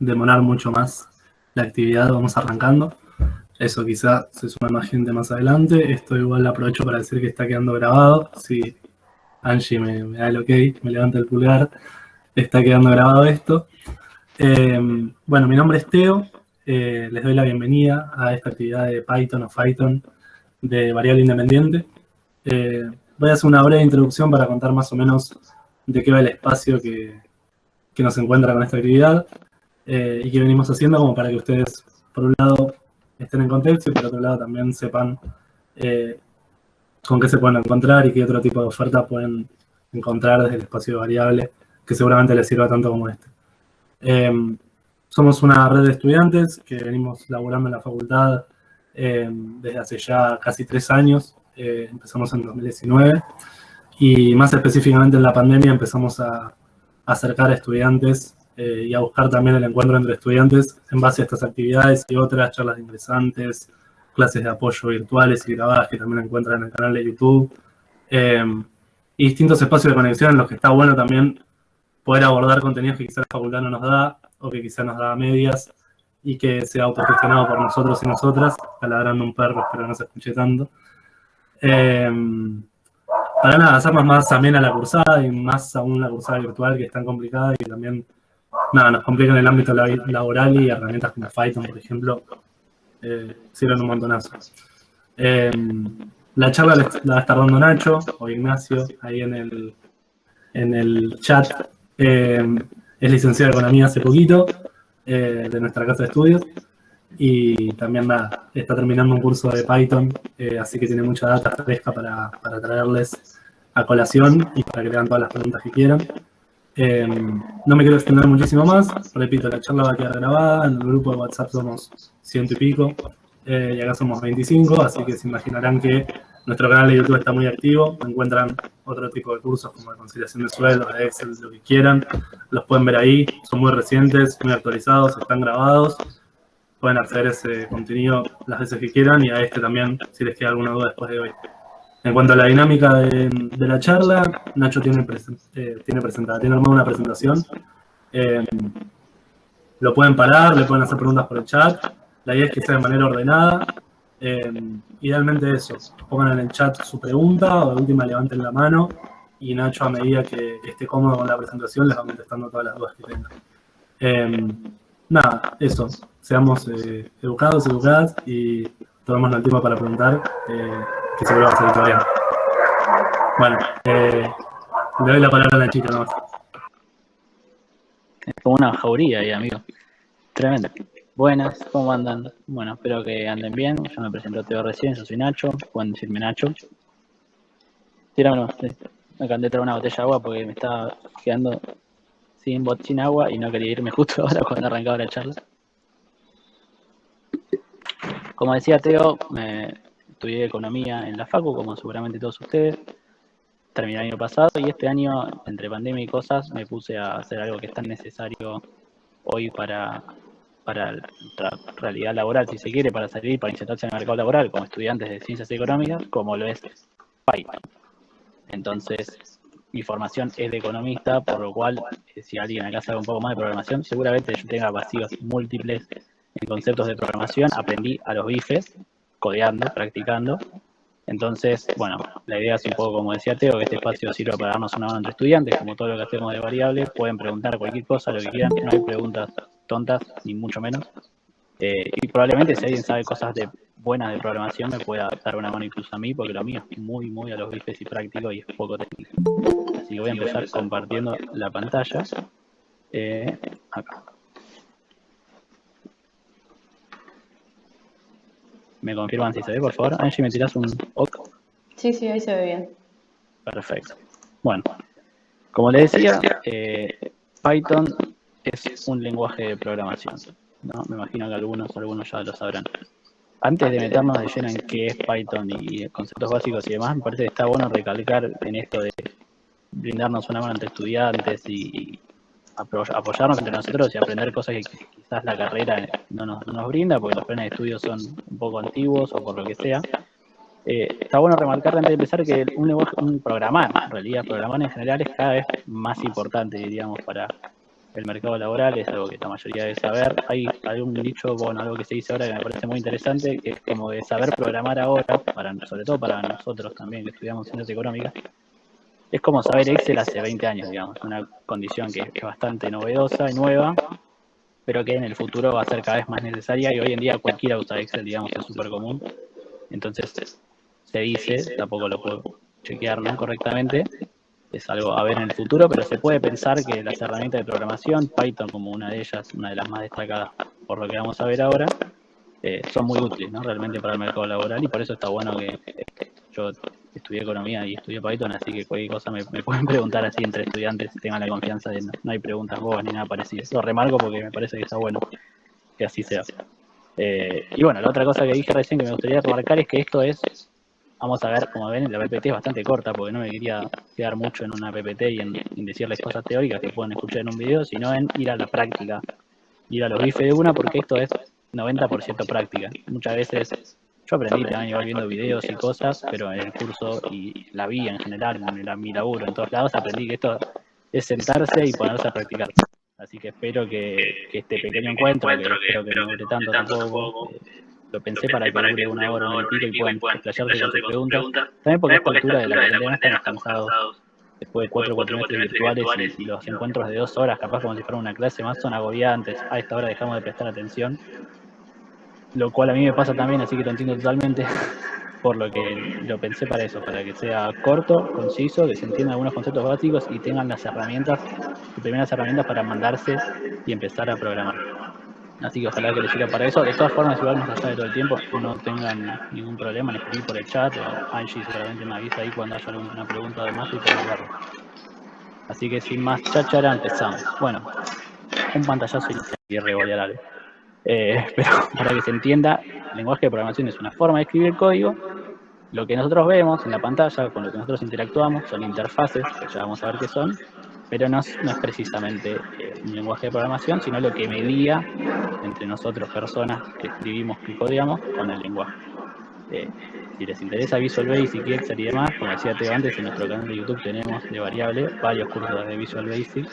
demorar mucho más la actividad, vamos arrancando. Eso quizá se suma más gente más adelante. Esto igual aprovecho para decir que está quedando grabado. Si Angie me da el ok, me levanta el pulgar, está quedando grabado esto. Bueno, mi nombre es Teo. Les doy la bienvenida a esta actividad de Python o Python de variable independiente. Voy a hacer una breve introducción para contar más o menos de qué va el espacio que nos encuentra con esta actividad y qué venimos haciendo, como para que ustedes, por un lado, estén en contexto y por otro lado también sepan con qué se pueden encontrar y qué otro tipo de oferta pueden encontrar desde el espacio de variable, que seguramente les sirva tanto como este. Somos una red de estudiantes que venimos laburando en la facultad desde hace ya casi 3 años. Empezamos en 2019 y más específicamente en la pandemia empezamos a acercar a estudiantes y a buscar también el encuentro entre estudiantes en base a estas actividades y otras, charlas de ingresantes, clases de apoyo virtuales y grabadas que también encuentran en el canal de YouTube, y distintos espacios de conexión en los que está bueno también poder abordar contenidos que quizá la facultad no nos da o que quizá nos da a medias y que sea autogestionado por nosotros y nosotras. Está ladrando un perro, espero no se escuche tanto. Para nada, hacernos más amena la cursada y más aún la cursada virtual, que es tan complicada y que también nos complica en el ámbito laboral, y herramientas como Python, por ejemplo, sirven un montonazo. La charla la va a estar dando Nacho o Ignacio ahí en el chat. Es licenciado en Economía hace poquito, de nuestra casa de estudios, y también está terminando un curso de Python, así que tiene mucha data fresca para traerles a colación y para que le hagan todas las preguntas que quieran. No me quiero extender muchísimo más. Repito, la charla va a quedar grabada. En el grupo de WhatsApp somos 100 y pico, y acá somos 25, así que se imaginarán que nuestro canal de YouTube está muy activo. Encuentran otro tipo de cursos como de conciliación de sueldos, de Excel, lo que quieran. Los pueden ver ahí. Son muy recientes, muy actualizados, están grabados. Pueden acceder a ese contenido las veces que quieran y a este también, si les queda alguna duda después de hoy. En cuanto a la dinámica de la charla, Nacho tiene armada una presentación. Lo pueden parar, le pueden hacer preguntas por el chat. La idea es que sea de manera ordenada. Idealmente eso, pongan en el chat su pregunta o de última levanten la mano y Nacho, a medida que esté cómodo con la presentación, les va contestando todas las dudas que tengan. Eso, seamos educados, educadas y tomemos el tiempo para preguntar, que seguro va a salir todo bien. Bueno, le doy la palabra a la chica nomás. Es como una jauría ahí, amigo. Tremendo. Buenas, ¿cómo andan? Bueno, espero que anden bien. Yo me presento Teo recién, yo soy Nacho. Pueden decirme Nacho. Tíramelo. Me acabé de traer una botella de agua porque me estaba quedando sin agua y no quería irme justo ahora cuando arrancaba la charla. Como decía Teo, estudié economía en la Facu, como seguramente todos ustedes. Terminé el año pasado y este año, entre pandemia y cosas, me puse a hacer algo que es tan necesario hoy para la realidad laboral, si se quiere, para salir, para insertarse en el mercado laboral como estudiantes de ciencias económicas, como lo es Python. Entonces, mi formación es de economista, por lo cual, si alguien acá sabe un poco más de programación, seguramente yo tenga vacíos múltiples en conceptos de programación. Aprendí a los bifes, codeando, practicando. Entonces, bueno, la idea es un poco como decía Teo, que este espacio sirva para darnos una mano entre estudiantes, como todo lo que hacemos de variables. Pueden preguntar cualquier cosa, lo que quieran, no hay preguntas tontas, ni mucho menos. Y probablemente si alguien sabe cosas buenas de programación me pueda dar una mano incluso a mí, porque lo mío es muy a los bifes y práctico y es poco técnico. Así que voy a empezar compartiendo la pantalla. Acá. ¿Me confirman si se ve, por favor? Angie, ¿me tirás un OK? Sí, ahí se ve bien. Perfecto. Bueno, como les decía, Python es un lenguaje de programación, ¿no? Me imagino que algunos ya lo sabrán. Antes de meternos de lleno en qué es Python y conceptos básicos y demás, me parece que está bueno recalcar en esto de brindarnos una mano entre estudiantes y apoyarnos entre nosotros y aprender cosas que quizás la carrera no nos brinda, porque los planes de estudio son un poco antiguos o por lo que sea. Está bueno remarcar antes de empezar que programar en general es cada vez más importante, diríamos, para el mercado laboral, es algo que la mayoría debe saber. Hay algún dicho, bueno, algo que se dice ahora que me parece muy interesante, que es como de saber programar ahora, sobre todo para nosotros también que estudiamos ciencias económicas, es como saber Excel hace 20 años, digamos, una condición que es bastante novedosa y nueva, pero que en el futuro va a ser cada vez más necesaria y hoy en día cualquiera usa Excel, digamos, es súper común. Entonces, se dice, tampoco lo puedo chequear, ¿no?, correctamente, es algo a ver en el futuro, pero se puede pensar que las herramientas de programación, Python como una de ellas, una de las más destacadas por lo que vamos a ver ahora, son muy útiles, ¿no?, realmente para el mercado laboral, y por eso está bueno que yo estudié economía y estudié Python, así que cualquier cosa me pueden preguntar así entre estudiantes, tengan la confianza de no hay preguntas bobas ni nada parecido. Lo remarco porque me parece que está bueno que así sea. Y bueno, la otra cosa que dije recién que me gustaría remarcar es que esto es, vamos a ver, como ven, la PPT es bastante corta porque no me quería quedar mucho en una PPT y en decirles cosas teóricas que pueden escuchar en un video, sino en ir a la práctica, ir a los bifes de una, porque esto es 90% práctica. Muchas veces yo aprendí también igual viendo videos y cosas, pero en el curso y la vida en general, en mi laburo, en todos lados, aprendí que esto es sentarse y ponerse a practicar. Así que espero que este pequeño encuentro, que espero que no dure tanto tampoco, lo pensé para que dure una hora y pico y puedan explayarse con sus preguntas. También porque a esta altura de la cuarentena estamos cansados después de 4 cuatrimestres virtuales y los encuentros de 2 horas, capaz como si fuera una clase más, son agobiantes. A esta hora dejamos de prestar atención, lo cual a mí me pasa también, así que lo entiendo totalmente, por lo que lo pensé para eso, para que sea corto, conciso, que se entiendan algunos conceptos básicos y tengan las herramientas, sus primeras herramientas para mandarse y empezar a programar. Así que ojalá que les sirva para eso. De todas formas, igual más allá de todo el tiempo, no tengan ningún problema en escribir por el chat, o Angie seguramente me avisa ahí cuando haya alguna pregunta de más y podemos verlo. Así que sin más cháchara, empezamos. Bueno, un pantallazo inicial y revolear algo. Pero para que se entienda, el lenguaje de programación es una forma de escribir código. Lo que nosotros vemos en la pantalla, con lo que nosotros interactuamos, son interfaces, que ya vamos a ver qué son, pero no es precisamente un lenguaje de programación, sino lo que medía entre nosotros, personas que escribimos, que codeamos, con el lenguaje. Si les interesa Visual Basic y Excel y demás, como decía Teo antes, en nuestro canal de YouTube tenemos de variable varios cursos de Visual Basic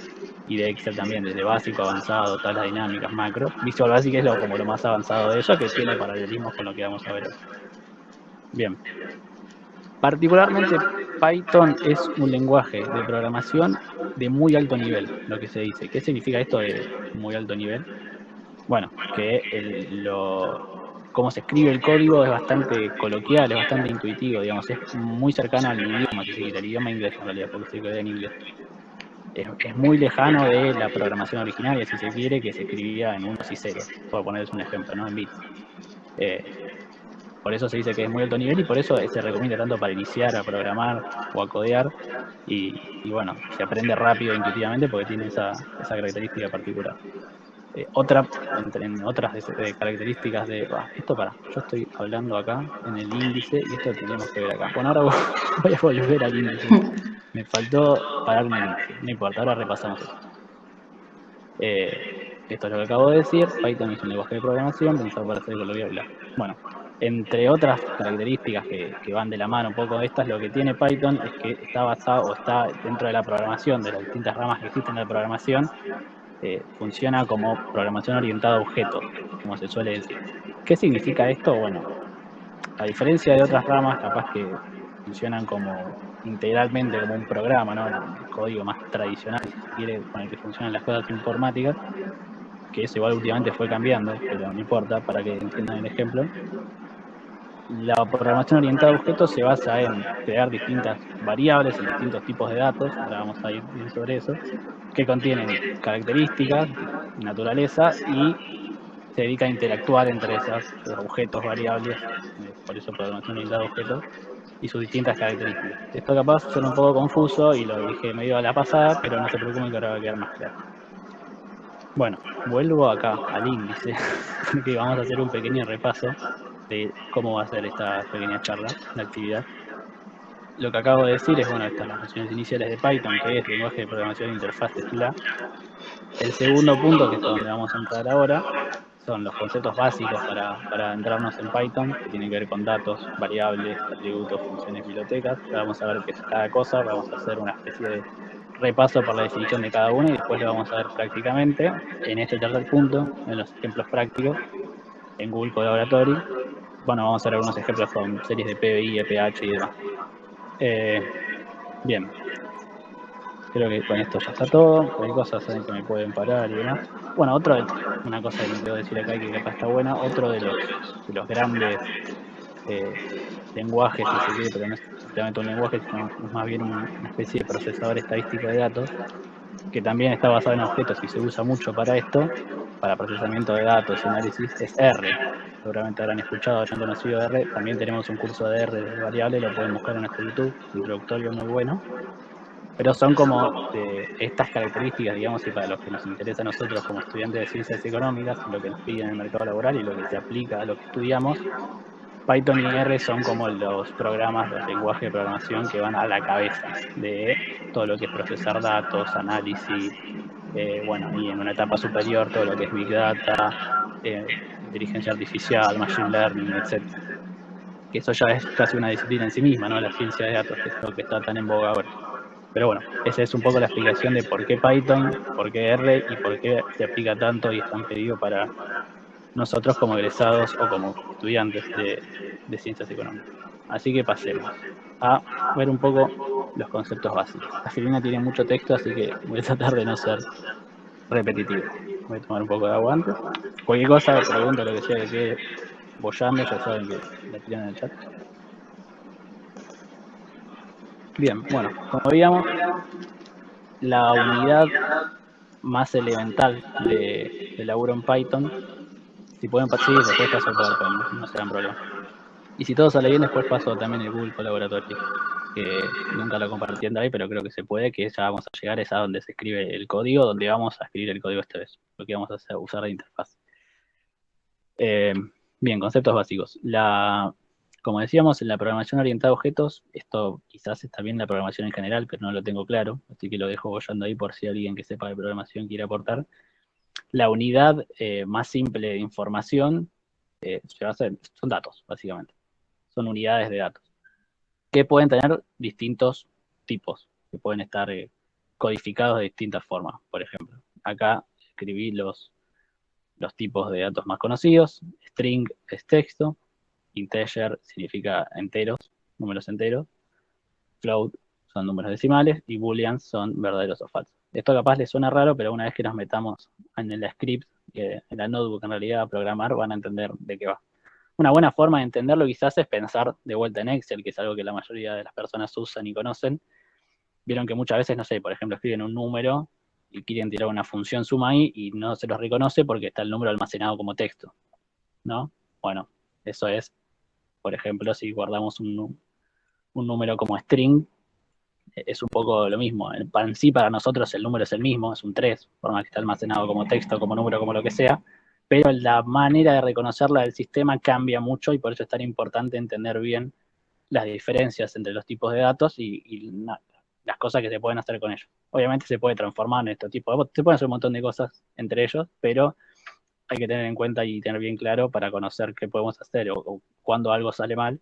y de Excel también, desde básico, avanzado, tablas dinámicas, macros. Visual Basic es como lo más avanzado de eso, que tiene paralelismos con lo que vamos a ver hoy. Bien. Particularmente Python es un lenguaje de programación de muy alto nivel, lo que se dice. ¿Qué significa esto de muy alto nivel? Bueno, que cómo se escribe el código es bastante coloquial, es bastante intuitivo, digamos, es muy cercano al idioma, si se quiere, al idioma inglés en realidad, porque se crea en inglés. Es muy lejano de la programación originaria, si se quiere, que se escribía en unos y ceros, por ponerles un ejemplo, ¿no?, en bits. Por eso se dice que es muy alto nivel y por eso se recomienda tanto para iniciar a programar o a codear, y bueno, se aprende rápido e intuitivamente porque tiene esa característica particular. Entre otras características de... yo estoy hablando acá en el índice y esto tendríamos que ver acá. Bueno, ahora voy a volver al índice. Me faltó pararme en el índice, no importa, ahora repasamos esto. Esto es lo que acabo de decir. Python es un lenguaje de programación pensado para hacer coloquial, bla. Bueno, entre otras características que van de la mano un poco de estas, lo que tiene Python es que está basado o está dentro de la programación, de las distintas ramas que existen en la programación, funciona como programación orientada a objetos, como se suele decir. ¿Qué significa esto? Bueno, a diferencia de otras ramas, capaz que funcionan como integralmente como un programa, ¿no?, el código más tradicional, si se quiere, con el que funcionan las cosas informáticas, que eso igual últimamente fue cambiando, pero no importa, para que entiendan el ejemplo. La programación orientada a objetos se basa en crear distintas variables en distintos tipos de datos, ahora vamos a ir bien sobre eso, que contienen características, naturaleza, y se dedica a interactuar entre esos objetos, variables, por eso programación orientada a objetos, y sus distintas características. Esto capaz suena un poco confuso y lo dije medio a la pasada, pero no se preocupen que ahora va a quedar más claro. Bueno, vuelvo acá al índice, porque vamos a hacer un pequeño repaso de cómo va a ser esta pequeña charla, la actividad. Lo que acabo de decir es, bueno, estas son las nociones iniciales de Python, que es lenguaje de programación de interfaces BLA. El segundo punto, que es a donde vamos a entrar ahora, son los conceptos básicos para entrarnos en Python, que tienen que ver con datos, variables, atributos, funciones, bibliotecas. Ya vamos a ver qué es cada cosa, vamos a hacer una especie de repaso por la definición de cada uno y después lo vamos a ver prácticamente en este tercer punto, en los ejemplos prácticos, en Google Colaboratory. Bueno, vamos a ver algunos ejemplos con series de PBI, EPH y demás. Bien, creo que con esto ya está todo. Cualquier cosa saben que me pueden parar y demás. Bueno, una cosa que me quedó decir acá y que capaz está buena, otro de los grandes lenguajes, si se quiere, pero no es exactamente un lenguaje, sino es más bien una especie de procesador estadístico de datos, que también está basado en objetos y se usa mucho para esto, para procesamiento de datos y análisis, es R. Seguramente habrán escuchado, habrán conocido R. También tenemos un curso de R de variable, lo pueden buscar en nuestro YouTube, introductorio muy bueno. Pero son como de estas características, digamos, y para los que nos interesa a nosotros como estudiantes de ciencias económicas, lo que nos pide en el mercado laboral y lo que se aplica a lo que estudiamos, Python y R son como los programas, los lenguajes de programación que van a la cabeza de todo lo que es procesar datos, análisis, bueno, y en una etapa superior todo lo que es Big Data, inteligencia artificial, Machine Learning, etc. Que eso ya es casi una disciplina en sí misma, ¿no? La ciencia de datos, que es lo que está tan en boga ahora. Pero bueno, esa es un poco la explicación de por qué Python, por qué R y por qué se aplica tanto y es tan pedido para nosotros como egresados o como estudiantes de ciencias económicas. Así que pasemos a ver un poco los conceptos básicos. La filina tiene mucho texto, así que voy a tratar de no ser repetitivo. Voy a tomar un poco de agua antes. Cualquier cosa, pregunta, lo que sea que quede bollando, ya saben que la tiran en el chat. Bien, bueno, como veíamos, la unidad más elemental de laburo en Python, si pueden, sí, después paso el PowerPoint, no será un problema. Y si todo sale bien, después paso también el Google Colaboratory, que nunca lo compartí en Drive, pero creo que se puede, que ya vamos a llegar, es a donde se escribe el código, donde vamos a escribir el código esta vez, lo que vamos a hacer, usar de interfaz. Bien, conceptos básicos. Como decíamos, en la programación orientada a objetos, esto quizás está bien en la programación en general, pero no lo tengo claro, así que lo dejo bollando ahí por si alguien que sepa de programación quiere aportar. La unidad más simple de información son datos, básicamente. Son unidades de datos, que pueden tener distintos tipos, que pueden estar codificados de distintas formas. Por ejemplo, acá escribí los tipos de datos más conocidos. String es texto, integer significa enteros, números enteros, float son números decimales y booleans son verdaderos o falsos. Esto capaz les suena raro, pero una vez que nos metamos en la script, en la notebook en realidad a programar, van a entender de qué va. Una buena forma de entenderlo quizás es pensar de vuelta en Excel, que es algo que la mayoría de las personas usan y conocen. Vieron que muchas veces, no sé, por ejemplo, escriben un número y quieren tirar una función suma ahí y no se los reconoce porque está el número almacenado como texto, ¿no? Bueno, eso es, por ejemplo, si guardamos un número como string, es un poco lo mismo. Sí, para nosotros el número es el mismo, es un 3, por más que está almacenado como texto, como número, como lo que sea, pero la manera de reconocerla del sistema cambia mucho y por eso es tan importante entender bien las diferencias entre los tipos de datos y las cosas que se pueden hacer con ellos. Obviamente se puede transformar en este tipo se pueden hacer un montón de cosas entre ellos, pero hay que tener en cuenta y tener bien claro para conocer qué podemos hacer o cuando algo sale mal,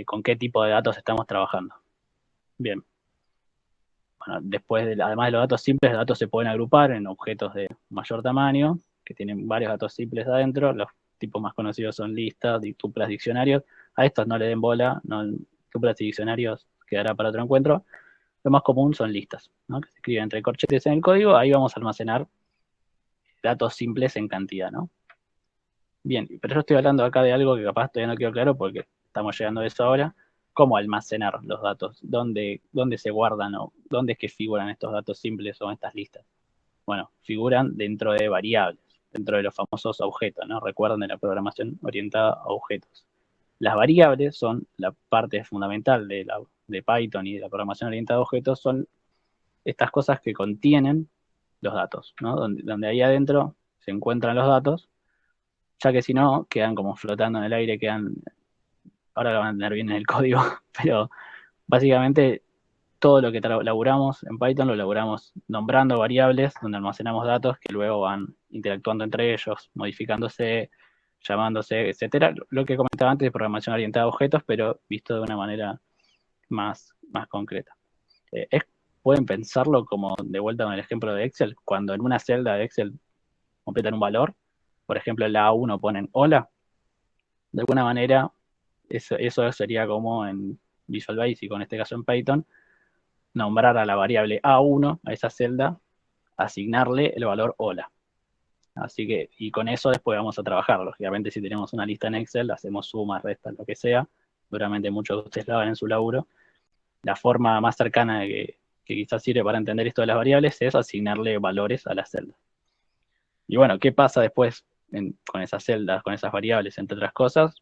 con qué tipo de datos estamos trabajando. Bien. Bueno, además de los datos simples, los datos se pueden agrupar en objetos de mayor tamaño, que tienen varios datos simples adentro. Los tipos más conocidos son listas, tuplas, diccionarios. A estos no le den bola, no, tuplas y diccionarios quedará para otro encuentro. Lo más común son listas, ¿no? Que se escriben entre corchetes en el código. Ahí vamos a almacenar datos simples en cantidad, ¿no? Bien, pero yo estoy hablando acá de algo que capaz todavía no quedó claro porque estamos llegando a eso ahora. ¿Cómo almacenar los datos? ¿Dónde se guardan o dónde es que figuran estos datos simples o estas listas? Bueno, figuran dentro de variables, dentro de los famosos objetos, ¿no? Recuerden de la programación orientada a objetos. Las variables son la parte fundamental de Python y de la programación orientada a objetos, son estas cosas que contienen los datos, ¿no? Donde ahí adentro se encuentran los datos, ya que si no, quedan como flotando en el aire, ahora lo van a tener bien en el código, pero básicamente todo lo que laburamos en Python lo laburamos nombrando variables donde almacenamos datos que luego van interactuando entre ellos, modificándose, llamándose, etcétera. Lo que comentaba antes de programación orientada a objetos, pero visto de una manera más concreta. Es pueden pensarlo como, de vuelta con el ejemplo de Excel, cuando en una celda de Excel completan un valor, por ejemplo en la A1 ponen hola, de alguna manera eso sería como en Visual Basic, o en este caso en Python, nombrar a la variable A1, a esa celda, asignarle el valor hola. Así que, y con eso después vamos a trabajar. Lógicamente, si tenemos una lista en Excel, hacemos sumas, restas, lo que sea. Seguramente muchos de ustedes la hagan en su laburo. La forma más cercana que quizás sirve para entender esto de las variables es asignarle valores a las celdas. Y bueno, ¿qué pasa después con esas celdas, con esas variables, entre otras cosas?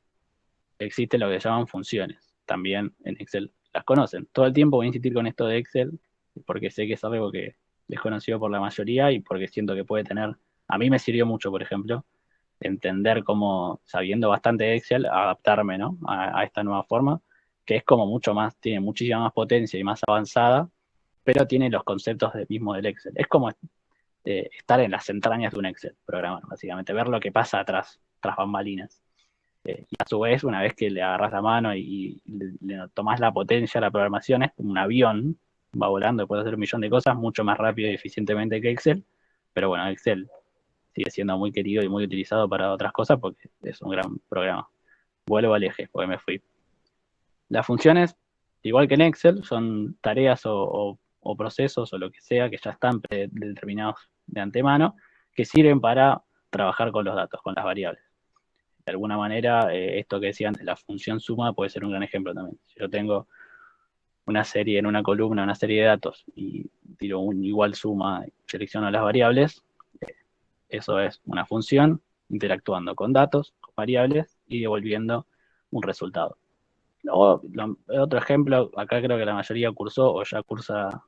Existen lo que llaman funciones. También en Excel las conocen. Todo el tiempo voy a insistir con esto de Excel, porque sé que es algo que es conocido por la mayoría y porque siento que puede tener... A mí me sirvió mucho, por ejemplo, entender cómo, sabiendo bastante de Excel, adaptarme, ¿no?, a esta nueva forma, que es como mucho más, tiene muchísima más potencia y más avanzada, pero tiene los conceptos mismo del Excel. Es como estar en las entrañas de un Excel, programar, básicamente, ver lo que pasa atrás, tras bambalinas. Y a su vez, una vez que le agarras la mano y le tomás la potencia a la programación, es como un avión, va volando, puede hacer un millón de cosas mucho más rápido y eficientemente que Excel, pero bueno, Excel sigue siendo muy querido y muy utilizado para otras cosas porque es un gran programa. Vuelvo al eje, porque me fui. Las funciones, igual que en Excel, son tareas o procesos o lo que sea que ya están predeterminados de antemano, que sirven para trabajar con los datos, con las variables. De alguna manera, esto que decía antes, la función suma puede ser un gran ejemplo también. Si yo tengo una serie en una columna, una serie de datos, y tiro un igual suma, selecciono las variables, eso es una función interactuando con datos, con variables, y devolviendo un resultado. Otro ejemplo, acá creo que la mayoría cursó o ya cursa,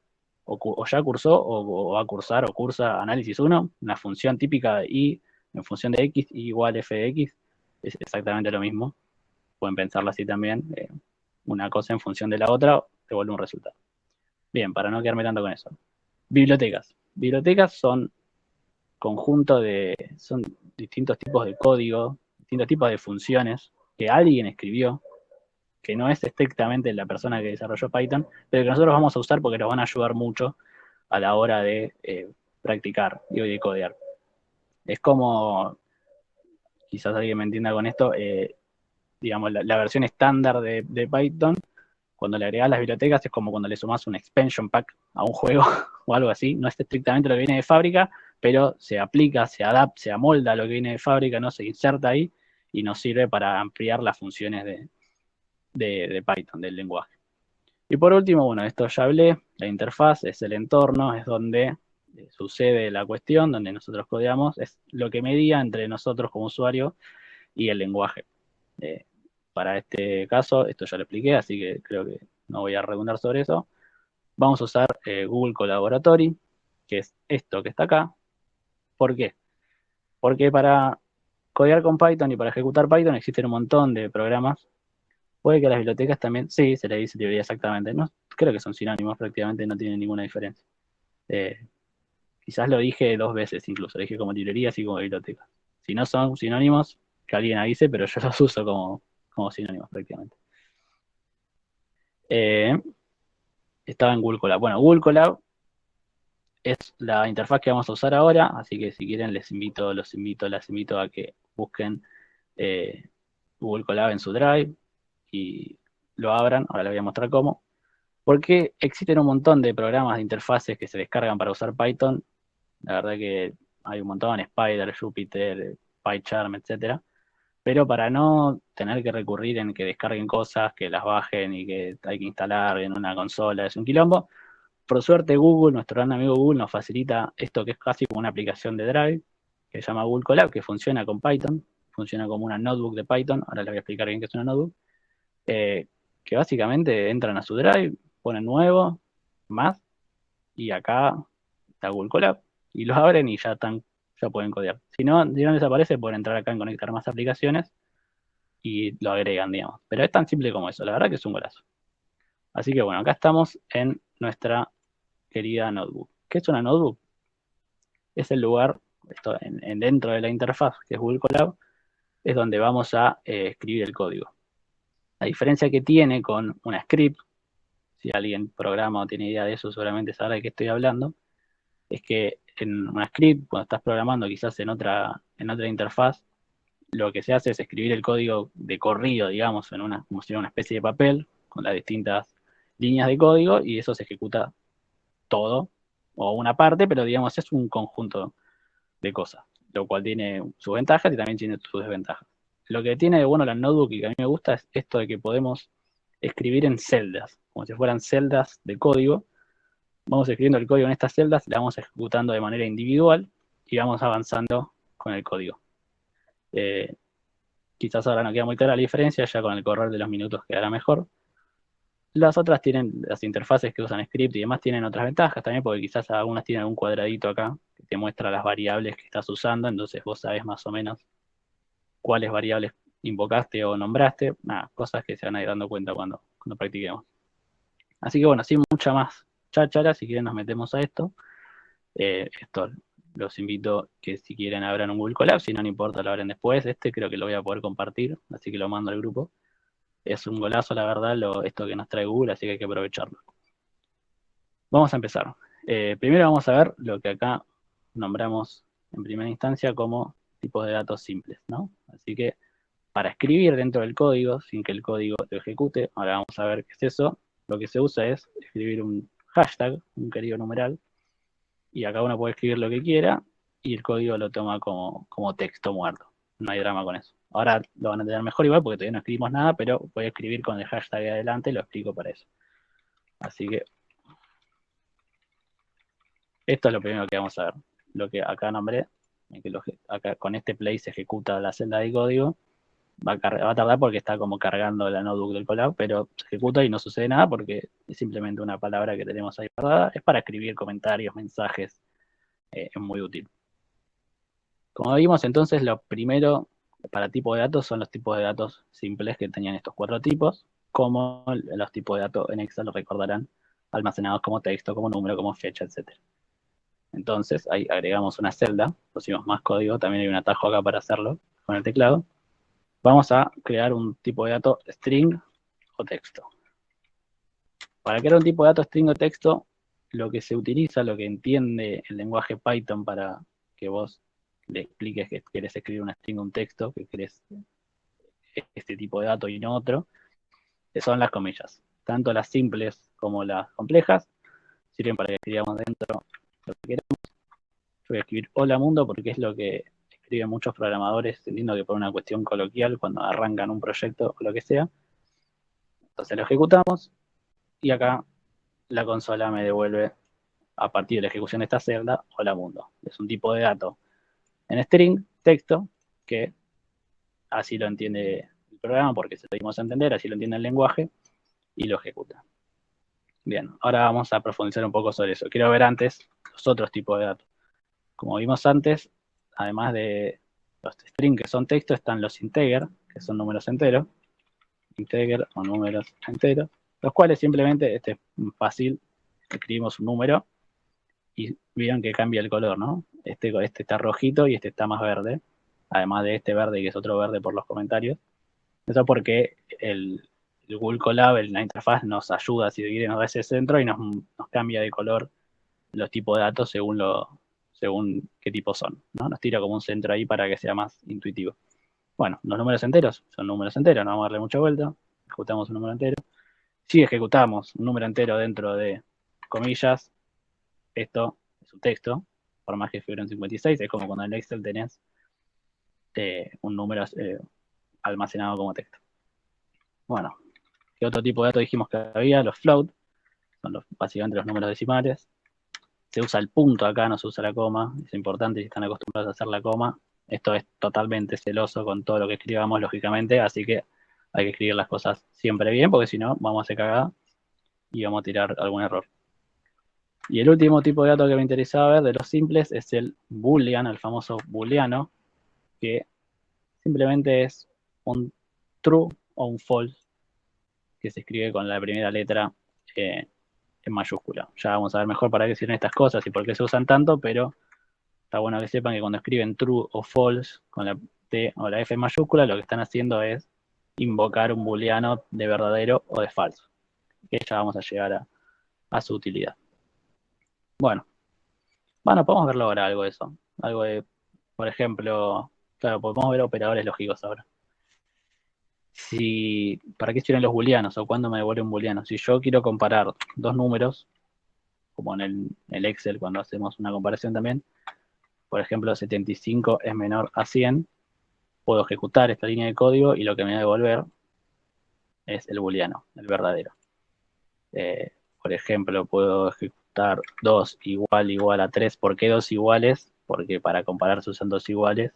o ya cursó o va a cursar o cursa análisis 1, una función típica de y en función de x, y igual f de x, es exactamente lo mismo. Pueden pensarlo así también, una cosa en función de la otra devuelve un resultado. Bien, para no quedarme tanto con eso. Bibliotecas. Bibliotecas son son distintos tipos de código, distintos tipos de funciones que alguien escribió, que no es estrictamente la persona que desarrolló Python, pero que nosotros vamos a usar porque nos van a ayudar mucho a la hora de practicar y de codear. Es como, quizás alguien me entienda con esto, digamos, la versión estándar de Python, cuando le agregas las bibliotecas es como cuando le sumas un expansion pack a un juego o algo así. No es estrictamente lo que viene de fábrica, pero se aplica, se adapta, se amolda a lo que viene de fábrica, ¿no? Se inserta ahí y nos sirve para ampliar las funciones de Python, del lenguaje. Y por último, bueno, esto ya hablé, la interfaz es el entorno, es donde sucede la cuestión, donde nosotros codeamos, es lo que medía entre nosotros como usuario y el lenguaje. Para este caso, esto ya lo expliqué, así que creo que no voy a redundar sobre eso. Vamos a usar Google Collaboratory, que es esto que está acá. ¿Por qué? Porque para codear con Python y para ejecutar Python existen un montón de programas. Puede que las bibliotecas también, sí, se le dice librería exactamente. No, creo que son sinónimos, prácticamente no tienen ninguna diferencia. Quizás lo dije 2 veces incluso, lo dije como librerías y como bibliotecas. Si no son sinónimos, que alguien avise, pero yo los uso como sinónimos prácticamente. Estaba en Google Colab. Bueno, Google Colab es la interfaz que vamos a usar ahora, así que si quieren las invito a que busquen Google Colab en su Drive y lo abran. Ahora les voy a mostrar cómo. Porque existen un montón de programas de interfaces que se descargan para usar Python. La verdad que hay un montón, Spider, Jupyter, PyCharm, etcétera. Pero para no tener que recurrir en que descarguen cosas, que las bajen y que hay que instalar en una consola, es un quilombo. Por suerte Google, nuestro gran amigo Google, nos facilita esto que es casi como una aplicación de Drive, que se llama Google Colab, que funciona con Python, funciona como una notebook de Python, ahora les voy a explicar bien qué es una notebook, que básicamente entran a su Drive, ponen nuevo, más, y acá está Google Colab, y lo abren y ya pueden codear. Si no desaparece, pueden entrar acá en conectar más aplicaciones y lo agregan, digamos. Pero es tan simple como eso, la verdad que es un golazo. Así que bueno, acá estamos en nuestra querida notebook. ¿Qué es una notebook? Es el lugar, dentro de la interfaz que es Google Colab, es donde vamos a escribir el código. La diferencia que tiene con una script, si alguien programa o tiene idea de eso, seguramente sabrá de qué estoy hablando, es que en una script, cuando estás programando quizás en otra interfaz, lo que se hace es escribir el código de corrido, digamos, como si fuera una especie de papel, con las distintas líneas de código, y eso se ejecuta todo, o una parte, pero digamos, es un conjunto de cosas, lo cual tiene sus ventajas y también tiene sus desventajas. Lo que tiene de bueno la notebook y que a mí me gusta es esto de que podemos escribir en celdas, como si fueran celdas de código. Vamos escribiendo el código en estas celdas, la vamos ejecutando de manera individual y vamos avanzando con el código. Quizás ahora no queda muy clara la diferencia, ya con el correr de los minutos quedará mejor. Las otras tienen, las interfaces que usan script y demás tienen otras ventajas también, porque quizás algunas tienen un cuadradito acá que te muestra las variables que estás usando, entonces vos sabés más o menos cuáles variables invocaste o nombraste, cosas que se van a ir dando cuenta cuando practiquemos. Así que bueno, sin mucha más cháchara, si quieren nos metemos a esto. Esto los invito que si quieren abran un Google Colab, si no, no importa, lo abren después. Creo que lo voy a poder compartir, así que lo mando al grupo. Es un golazo, la verdad, esto que nos trae Google, así que hay que aprovecharlo. Vamos a empezar. Primero vamos a ver lo que acá nombramos en primera instancia como tipos de datos simples, ¿no? Así que para escribir dentro del código, sin que el código lo ejecute, ahora vamos a ver qué es eso, lo que se usa es escribir un hashtag, un querido numeral, y acá uno puede escribir lo que quiera, y el código lo toma como texto muerto. No hay drama con eso. Ahora lo van a tener mejor igual porque todavía no escribimos nada, pero voy a escribir con el hashtag de adelante y lo explico para eso. Así que esto es lo primero que vamos a ver. Lo que acá nombré, que acá con este play se ejecuta la celda de código. Va a tardar porque está como cargando la notebook del Colab, pero se ejecuta y no sucede nada porque es simplemente una palabra que tenemos ahí guardada. Es para escribir comentarios, mensajes, es muy útil. Como vimos entonces, lo primero para tipo de datos son los tipos de datos simples que tenían estos 4 tipos, como los tipos de datos en Excel lo recordarán, almacenados como texto, como número, como fecha, etc. Entonces ahí agregamos una celda, pusimos más código, también hay un atajo acá para hacerlo con el teclado. Vamos a crear un tipo de dato string o texto. Para crear un tipo de dato string o texto, lo que se utiliza, lo que entiende el lenguaje Python para que vos le expliques que querés escribir una string o un texto, que querés este tipo de dato y no otro, son las comillas. Tanto las simples como las complejas sirven para que escribamos dentro lo que queramos. Yo voy a escribir hola mundo porque es lo que escriben muchos programadores, entiendo que por una cuestión coloquial, cuando arrancan un proyecto o lo que sea. Entonces lo ejecutamos y acá la consola me devuelve a partir de la ejecución de esta celda hola mundo. Es un tipo de dato en string, texto, que así lo entiende el programa porque se lo dimos a entender, así lo entiende el lenguaje y lo ejecuta. Bien, ahora vamos a profundizar un poco sobre eso. Quiero ver antes los otros tipos de datos. Como vimos antes, además de los string que son texto, están los integer, que son números enteros, integer o números enteros, los cuales simplemente, es fácil, escribimos un número y vieron que cambia el color, ¿no? Este está rojito y este está más verde, además de este verde que es otro verde por los comentarios. Eso porque el Google Colab, la interfaz, nos ayuda, si quiere, nos da ese centro y nos cambia de color los tipos de datos según qué tipo son, ¿no? Nos tira como un centro ahí para que sea más intuitivo. Bueno, los números enteros son números enteros, no vamos a darle mucha vuelta, ejecutamos un número entero. Si ejecutamos un número entero dentro de comillas, esto es un texto, por más que figure en 56, es como cuando en Excel tenés un número almacenado como texto. Bueno, ¿qué otro tipo de datos dijimos que había? Los float, son básicamente los números decimales. Se usa el punto acá, no se usa la coma, es importante si están acostumbrados a hacer la coma. Esto es totalmente celoso con todo lo que escribamos, lógicamente, así que hay que escribir las cosas siempre bien, porque si no, vamos a hacer cagada y vamos a tirar algún error. Y el último tipo de dato que me interesaba ver de los simples es el boolean, el famoso booleano, que simplemente es un true o un false, que se escribe con la primera letra en mayúscula. Ya vamos a ver mejor para qué sirven estas cosas y por qué se usan tanto, pero está bueno que sepan que cuando escriben true o false con la T o la F mayúscula, lo que están haciendo es invocar un booleano de verdadero o de falso. que ya vamos a llegar a su utilidad. Bueno, podemos verlo ahora algo de eso. Algo de, por ejemplo, claro, podemos ver operadores lógicos ahora. ¿Para qué sirven los booleanos o cuándo me devuelve un booleano? Si yo quiero comparar dos números, como en el Excel cuando hacemos una comparación también, por ejemplo, 75 es menor a 100, puedo ejecutar esta línea de código y lo que me va a devolver es el booleano, el verdadero. Por ejemplo, puedo ejecutar 2 igual a 3. ¿Por qué 2 iguales? Porque para comparar se usan 2 iguales.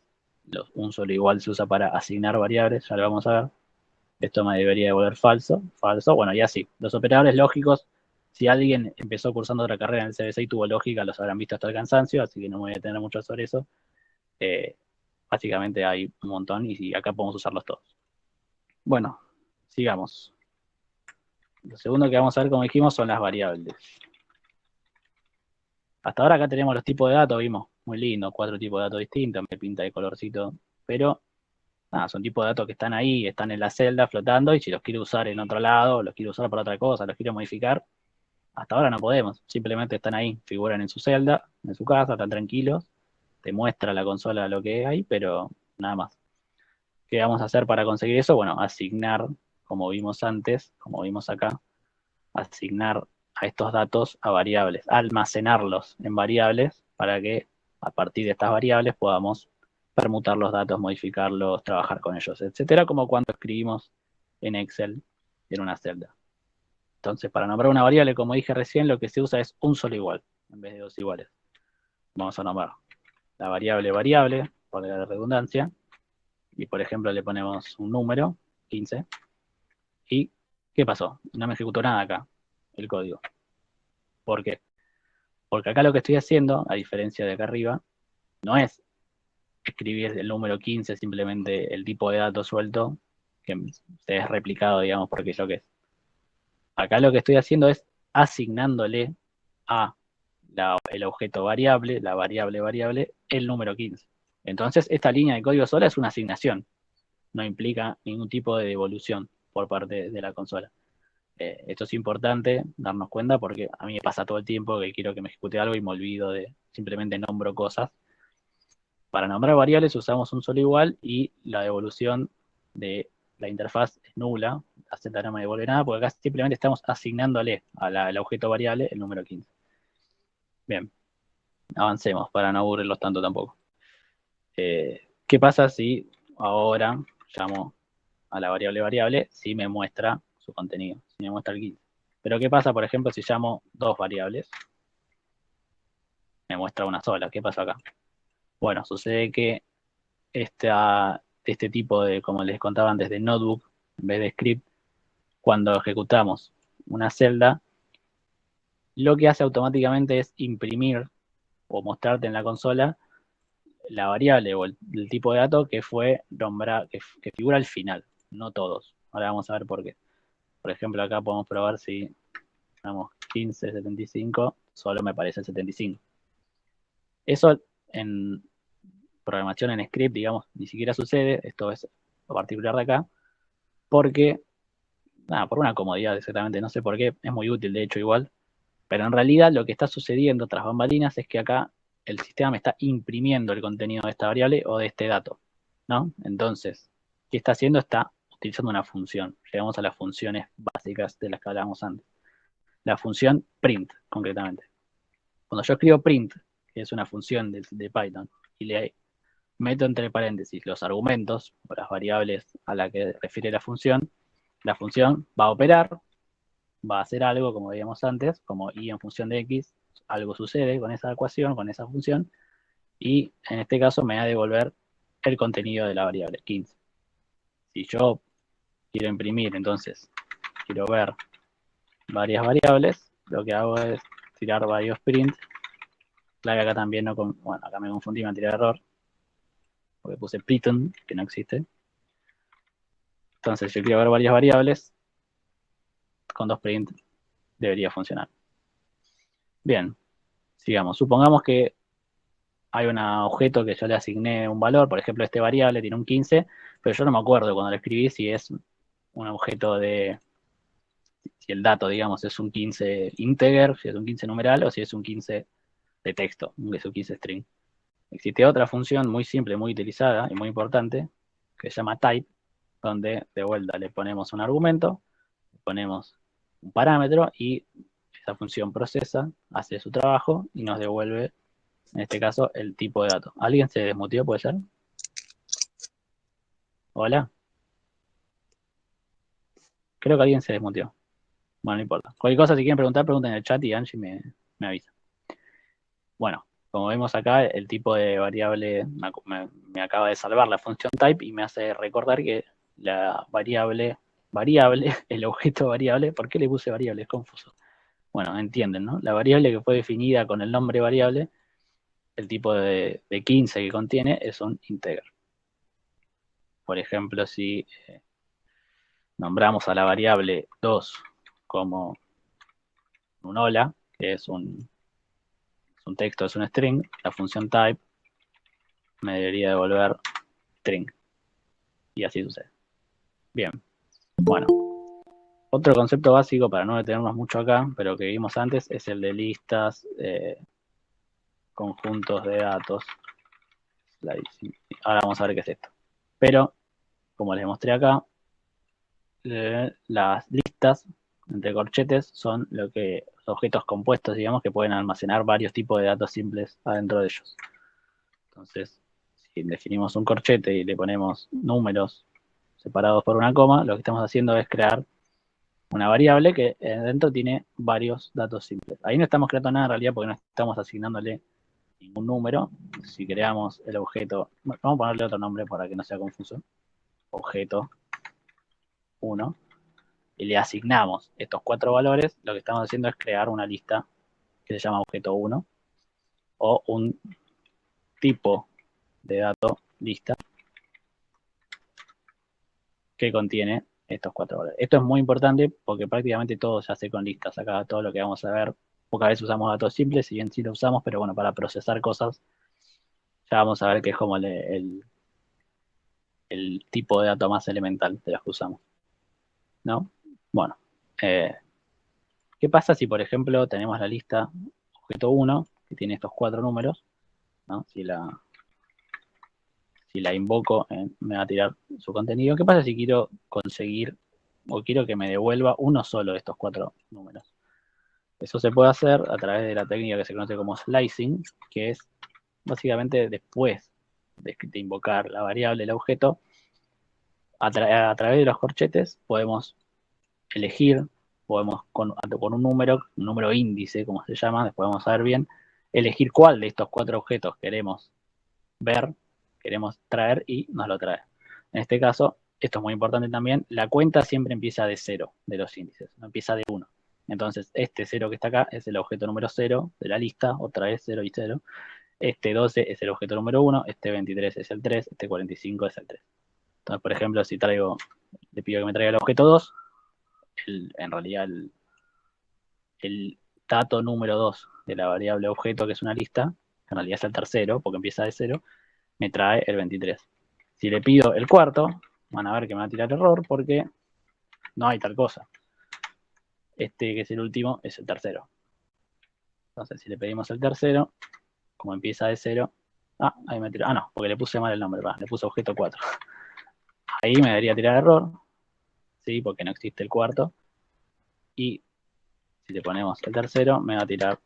Un solo igual se usa para asignar variables, ya lo vamos a ver. Esto me debería devolver falso. Falso, bueno, y así. Los operadores lógicos, si alguien empezó cursando otra carrera en el CBC y tuvo lógica, los habrán visto hasta el cansancio, así que no me voy a detener mucho sobre eso. Básicamente hay un montón y acá podemos usarlos todos. Bueno, sigamos. Lo segundo que vamos a ver, como dijimos, son las variables. Hasta ahora acá tenemos los tipos de datos, vimos, muy lindo, 4 tipos de datos distintos, me pinta de colorcito, pero nada, son tipos de datos que están ahí, están en la celda flotando, y si los quiero usar en otro lado, los quiero usar para otra cosa, los quiero modificar, hasta ahora no podemos, simplemente están ahí, figuran en su celda, en su casa, están tranquilos, te muestra la consola lo que hay, pero nada más. ¿Qué vamos a hacer para conseguir eso? Bueno, asignar, como vimos antes, como vimos acá, asignar a estos datos a variables, almacenarlos en variables para que a partir de estas variables podamos permutar los datos, modificarlos, trabajar con ellos, etcétera, como cuando escribimos en Excel en una celda. Entonces, para nombrar una variable, como dije recién, lo que se usa es un solo igual, en vez de dos iguales. Vamos a nombrar la variable, por la redundancia, y por ejemplo le ponemos un número, 15, y ¿qué pasó? No me ejecutó nada acá, el código. ¿Por qué? Porque acá lo que estoy haciendo, a diferencia de acá arriba, no es escribir el número 15, simplemente el tipo de dato suelto, que se es replicado, digamos, porque es lo que es. Acá lo que estoy haciendo es asignándole a el objeto variable, la variable, el número 15. Entonces, esta línea de código sola es una asignación, no implica ningún tipo de devolución por parte de la consola. Esto es importante darnos cuenta porque a mí me pasa todo el tiempo que quiero que me ejecute algo y me olvido de simplemente nombro cosas. Para nombrar variables usamos un solo igual y la devolución de la interfaz es nula. La Z no me devuelve nada porque acá simplemente estamos asignándole al objeto variable el número 15. Bien, avancemos para no aburrirlos tanto tampoco. ¿Qué pasa si ahora llamo a la variable si me muestra su contenido, si me muestra el 15? Pero ¿qué pasa, por ejemplo, si llamo dos variables? Me muestra una sola. ¿Qué pasa acá? Bueno, sucede que este tipo de, como les contaba antes, de notebook, en vez de script, cuando ejecutamos una celda, lo que hace automáticamente es imprimir o mostrarte en la consola la variable o el tipo de dato que fue nombrado, que figura al final, no todos. Ahora vamos a ver por qué. Por ejemplo, acá podemos probar si damos 1575, solo me parece el 75. Eso en programación en script, digamos, ni siquiera sucede, esto es lo particular de acá, porque, nada, por una comodidad exactamente, no sé por qué, es muy útil de hecho igual, pero en realidad lo que está sucediendo tras bambalinas es que acá el sistema me está imprimiendo el contenido de esta variable o de este dato, ¿no? Entonces, ¿qué está haciendo? Está utilizando una función. Llegamos a las funciones básicas de las que hablábamos antes. La función print, concretamente. Cuando yo escribo print, que es una función de Python, y le meto entre paréntesis los argumentos o las variables a la que refiere la función va a operar, va a hacer algo, como veíamos antes, como y en función de x, algo sucede con esa ecuación, con esa función, y en este caso me va a devolver el contenido de la variable 15. Si yo quiero imprimir, entonces, quiero ver varias variables, lo que hago es tirar varios print, claro que acá también no, bueno, acá me confundí, me tiré error, porque puse Python, que no existe. Entonces, yo quiero ver varias variables, con dos print debería funcionar. Bien, sigamos. Supongamos que hay un objeto que yo le asigné un valor, por ejemplo, este variable tiene un 15, pero yo no me acuerdo cuando lo escribí si es un objeto de si el dato, digamos, es un 15 integer, si es un 15 numeral o si es un 15 de texto, es un 15 string. Existe otra función muy simple, muy utilizada y muy importante, que se llama type, donde de vuelta le ponemos un argumento, le ponemos un parámetro y esa función procesa, hace su trabajo y nos devuelve, en este caso, el tipo de dato. ¿Alguien se desmuteó, puede ser? ¿Hola? Creo que alguien se desmuteó. Bueno, no importa. Cualquier cosa, si quieren preguntar, pregunten en el chat y Angie me avisa. Bueno, como vemos acá, el tipo de variable me acaba de salvar la función type y me hace recordar que la variable, el objeto variable, ¿por qué le puse variable? Es confuso. Bueno, entienden, ¿no? La variable que fue definida con el nombre variable, el tipo de 15 que contiene, es un integer. Por ejemplo, si nombramos a la variable 2 como un hola, que es un texto, es un string, la función type me debería devolver string. Y así sucede. Bien, bueno. Otro concepto básico, para no detenernos mucho acá, pero que vimos antes, es el de listas, conjuntos de datos. Ahora vamos a ver qué es esto. Pero, como les mostré acá, las listas, entre corchetes, son objetos compuestos, digamos, que pueden almacenar varios tipos de datos simples adentro de ellos. Entonces, si definimos un corchete y le ponemos números separados por una coma, lo que estamos haciendo es crear una variable que dentro tiene varios datos simples. Ahí no estamos creando nada en realidad porque no estamos asignándole ningún número. Si creamos el objeto, vamos a ponerle otro nombre para que no sea confuso, objeto 1, y le asignamos estos 4 valores, lo que estamos haciendo es crear una lista que se llama objeto 1 o un tipo de dato lista que contiene estos 4 valores. Esto es muy importante porque prácticamente todo se hace con listas. Acá todo lo que vamos a ver, pocas veces usamos datos simples, si bien sí lo usamos, pero bueno, para procesar cosas, ya vamos a ver que es como el tipo de dato más elemental de los que usamos. ¿No? Bueno, ¿qué pasa si, por ejemplo, tenemos la lista objeto 1, que tiene estos 4 números, ¿no? Si la invoco, me va a tirar su contenido. ¿Qué pasa si quiero conseguir o quiero que me devuelva uno solo de estos 4 números? Eso se puede hacer a través de la técnica que se conoce como slicing, que es básicamente después de invocar la variable, el objeto, a través de los corchetes podemos elegir, podemos con un número índice, como se llama, después vamos a ver bien, elegir cuál de estos 4 objetos queremos ver, queremos traer y nos lo trae. En este caso, esto es muy importante también, la cuenta siempre empieza de 0 de los índices, no empieza de 1. Entonces, este 0 que está acá es el objeto número 0 de la lista, otra vez 0 y 0. Este 12 es el objeto número 1, este 23 es el 3, este 45 es el 3. Entonces, por ejemplo, si le pido que me traiga el objeto 2, en realidad el dato número 2 de la variable objeto, que es una lista, en realidad es el tercero, porque empieza de 0, me trae el 23. Si le pido el cuarto, van a ver que me va a tirar error porque no hay tal cosa. Este, que es el último, es el tercero. Entonces, si le pedimos el tercero, como empieza de 0, ahí me tiró. No, porque le puse mal el nombre, le puse objeto 4. Ahí me debería tirar error, ¿sí? Porque no existe el cuarto. Y si le ponemos el tercero, me va a tirar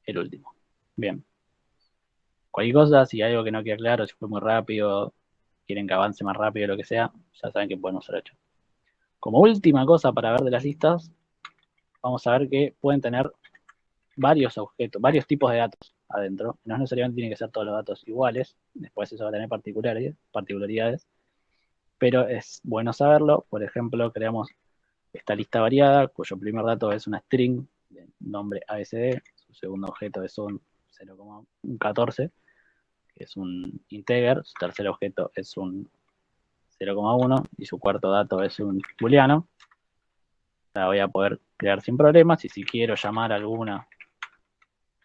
el último. Bien. Cualquier cosa, si hay algo que no queda claro, si fue muy rápido, quieren que avance más rápido, lo que sea, ya saben que pueden usar hecho. Como última cosa para ver de las listas, vamos a ver que pueden tener varios objetos, varios tipos de datos adentro. No necesariamente tienen que ser todos los datos iguales, después eso va a tener particularidades, pero es bueno saberlo. Por ejemplo, creamos esta lista variada, cuyo primer dato es una string de nombre ABCD, su segundo objeto es un 0,14, que es un integer, su tercer objeto es un 0,1 y su cuarto dato es un booleano. La voy a poder crear sin problemas y si quiero llamar alguna,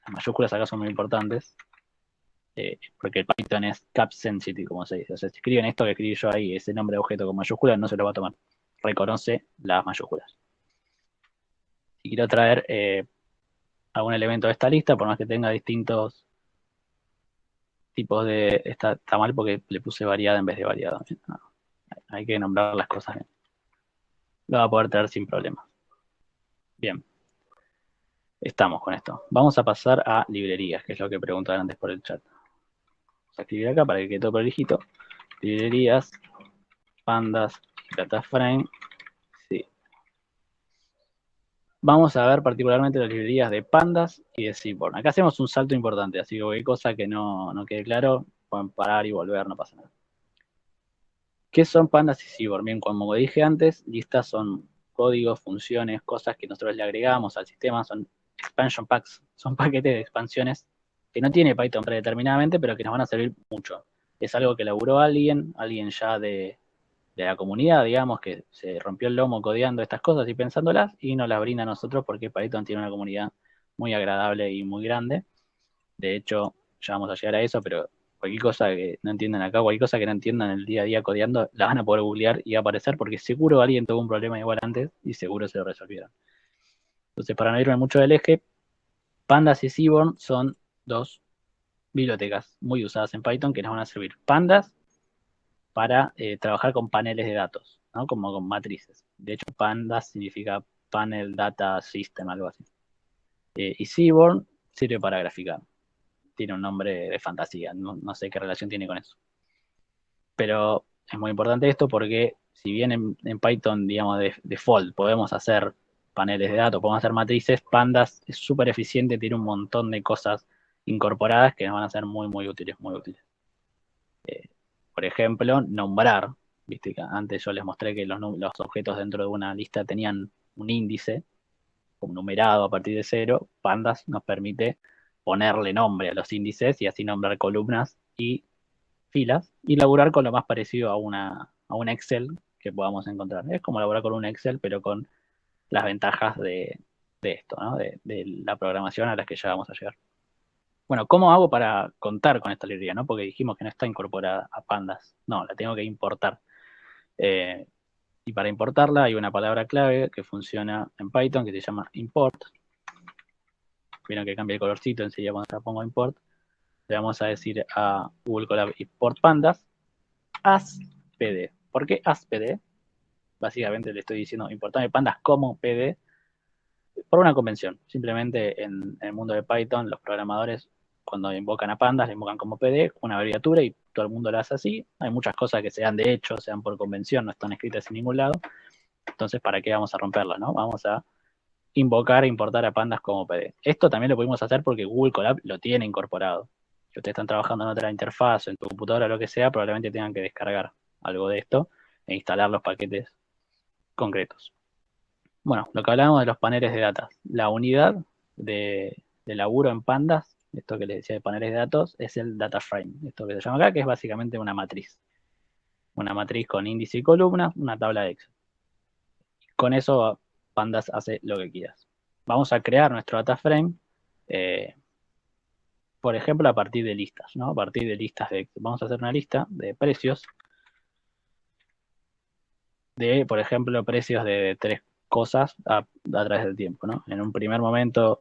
las mayúsculas acá son muy importantes, porque el Python es cap sensitive, como se dice. O sea, si escriben esto que escribí yo ahí, ese nombre de objeto con mayúsculas, no se lo va a tomar. Reconoce las mayúsculas. quiero traer algún elemento de esta lista, por más que tenga distintos tipos de... Está mal porque le puse variada en vez de variado. No, hay que nombrar las cosas bien. Lo va a poder traer sin problemas. Bien. Estamos con esto. Vamos a pasar a librerías, que es lo que preguntaban antes por el chat. Vamos a escribir acá para que quede todo prolijito. Librerías, pandas, dataframe. Sí. Vamos a ver particularmente las librerías de pandas y de Seaborn. Acá hacemos un salto importante, así que cualquier cosa que no quede claro, pueden parar y volver, no pasa nada. ¿Qué son pandas y Seaborn? Bien, como dije antes, listas son códigos, funciones, cosas que nosotros le agregamos al sistema, son expansion packs, son paquetes de expansiones que no tiene Python predeterminadamente, pero que nos van a servir mucho. Es algo que elaboró alguien ya de la comunidad, digamos, que se rompió el lomo codeando estas cosas y pensándolas, y nos las brinda a nosotros porque Python tiene una comunidad muy agradable y muy grande. De hecho, ya vamos a llegar a eso, pero cualquier cosa que no entiendan acá, cualquier cosa que no entiendan el día a día codeando, la van a poder googlear y va a aparecer porque seguro alguien tuvo un problema igual antes y seguro se lo resolvieron. Entonces, para no irme mucho del eje, Pandas y Seaborn son dos bibliotecas muy usadas en Python que nos van a servir. Pandas para trabajar con paneles de datos, ¿no? Como con matrices. De hecho, Pandas significa Panel Data System, algo así. Y Seaborn sirve para graficar. Tiene un nombre de fantasía, no sé qué relación tiene con eso. Pero es muy importante esto porque si bien en Python, digamos, de default podemos hacer paneles de datos, podemos hacer matrices, Pandas es súper eficiente, tiene un montón de cosas incorporadas que nos van a ser muy, muy útiles, muy útiles. Por ejemplo, nombrar. Viste que antes yo les mostré que los objetos dentro de una lista tenían un índice, un numerado a partir de 0. Pandas nos permite ponerle nombre a los índices y así nombrar columnas y filas y laburar con lo más parecido a un Excel que podamos encontrar. Es como laburar con un Excel, pero con las ventajas de esto, ¿no? De la programación a las que ya vamos a llegar. Bueno, ¿cómo hago para contar con esta librería? ¿No? Porque dijimos que no está incorporada a Pandas. No, la tengo que importar. Y para importarla hay una palabra clave que funciona en Python que se llama import. Vieron que cambia el colorcito enseguida cuando la pongo import. Le vamos a decir a Google Colab import pandas as pd. ¿Por qué as pd? Básicamente le estoy diciendo importame pandas como pd por una convención. Simplemente en el mundo de Python los programadores cuando invocan a pandas le invocan como pd, una abreviatura y todo el mundo lo hace así. Hay muchas cosas que se dan de hecho, sean por convención, no están escritas en ningún lado. Entonces, ¿para qué vamos a romperlas, no? Vamos a invocar e importar a pandas como PD. Esto también lo pudimos hacer porque Google Colab lo tiene incorporado. Si ustedes están trabajando en otra interfaz, en tu computadora o lo que sea, probablemente tengan que descargar algo de esto e instalar los paquetes concretos. Bueno, lo que hablábamos de los paneles de datos. La unidad de laburo en pandas, esto que les decía de paneles de datos, es el data frame. Esto que se llama acá, que es básicamente una matriz. Una matriz con índice y columna, una tabla de Excel. Con eso Pandas hace lo que quieras. Vamos a crear nuestro data frame, por ejemplo, a partir de listas, ¿no? A partir de listas de Excel. Vamos a hacer una lista de precios de, por ejemplo, precios de 3 cosas a través del tiempo, ¿no? En un primer momento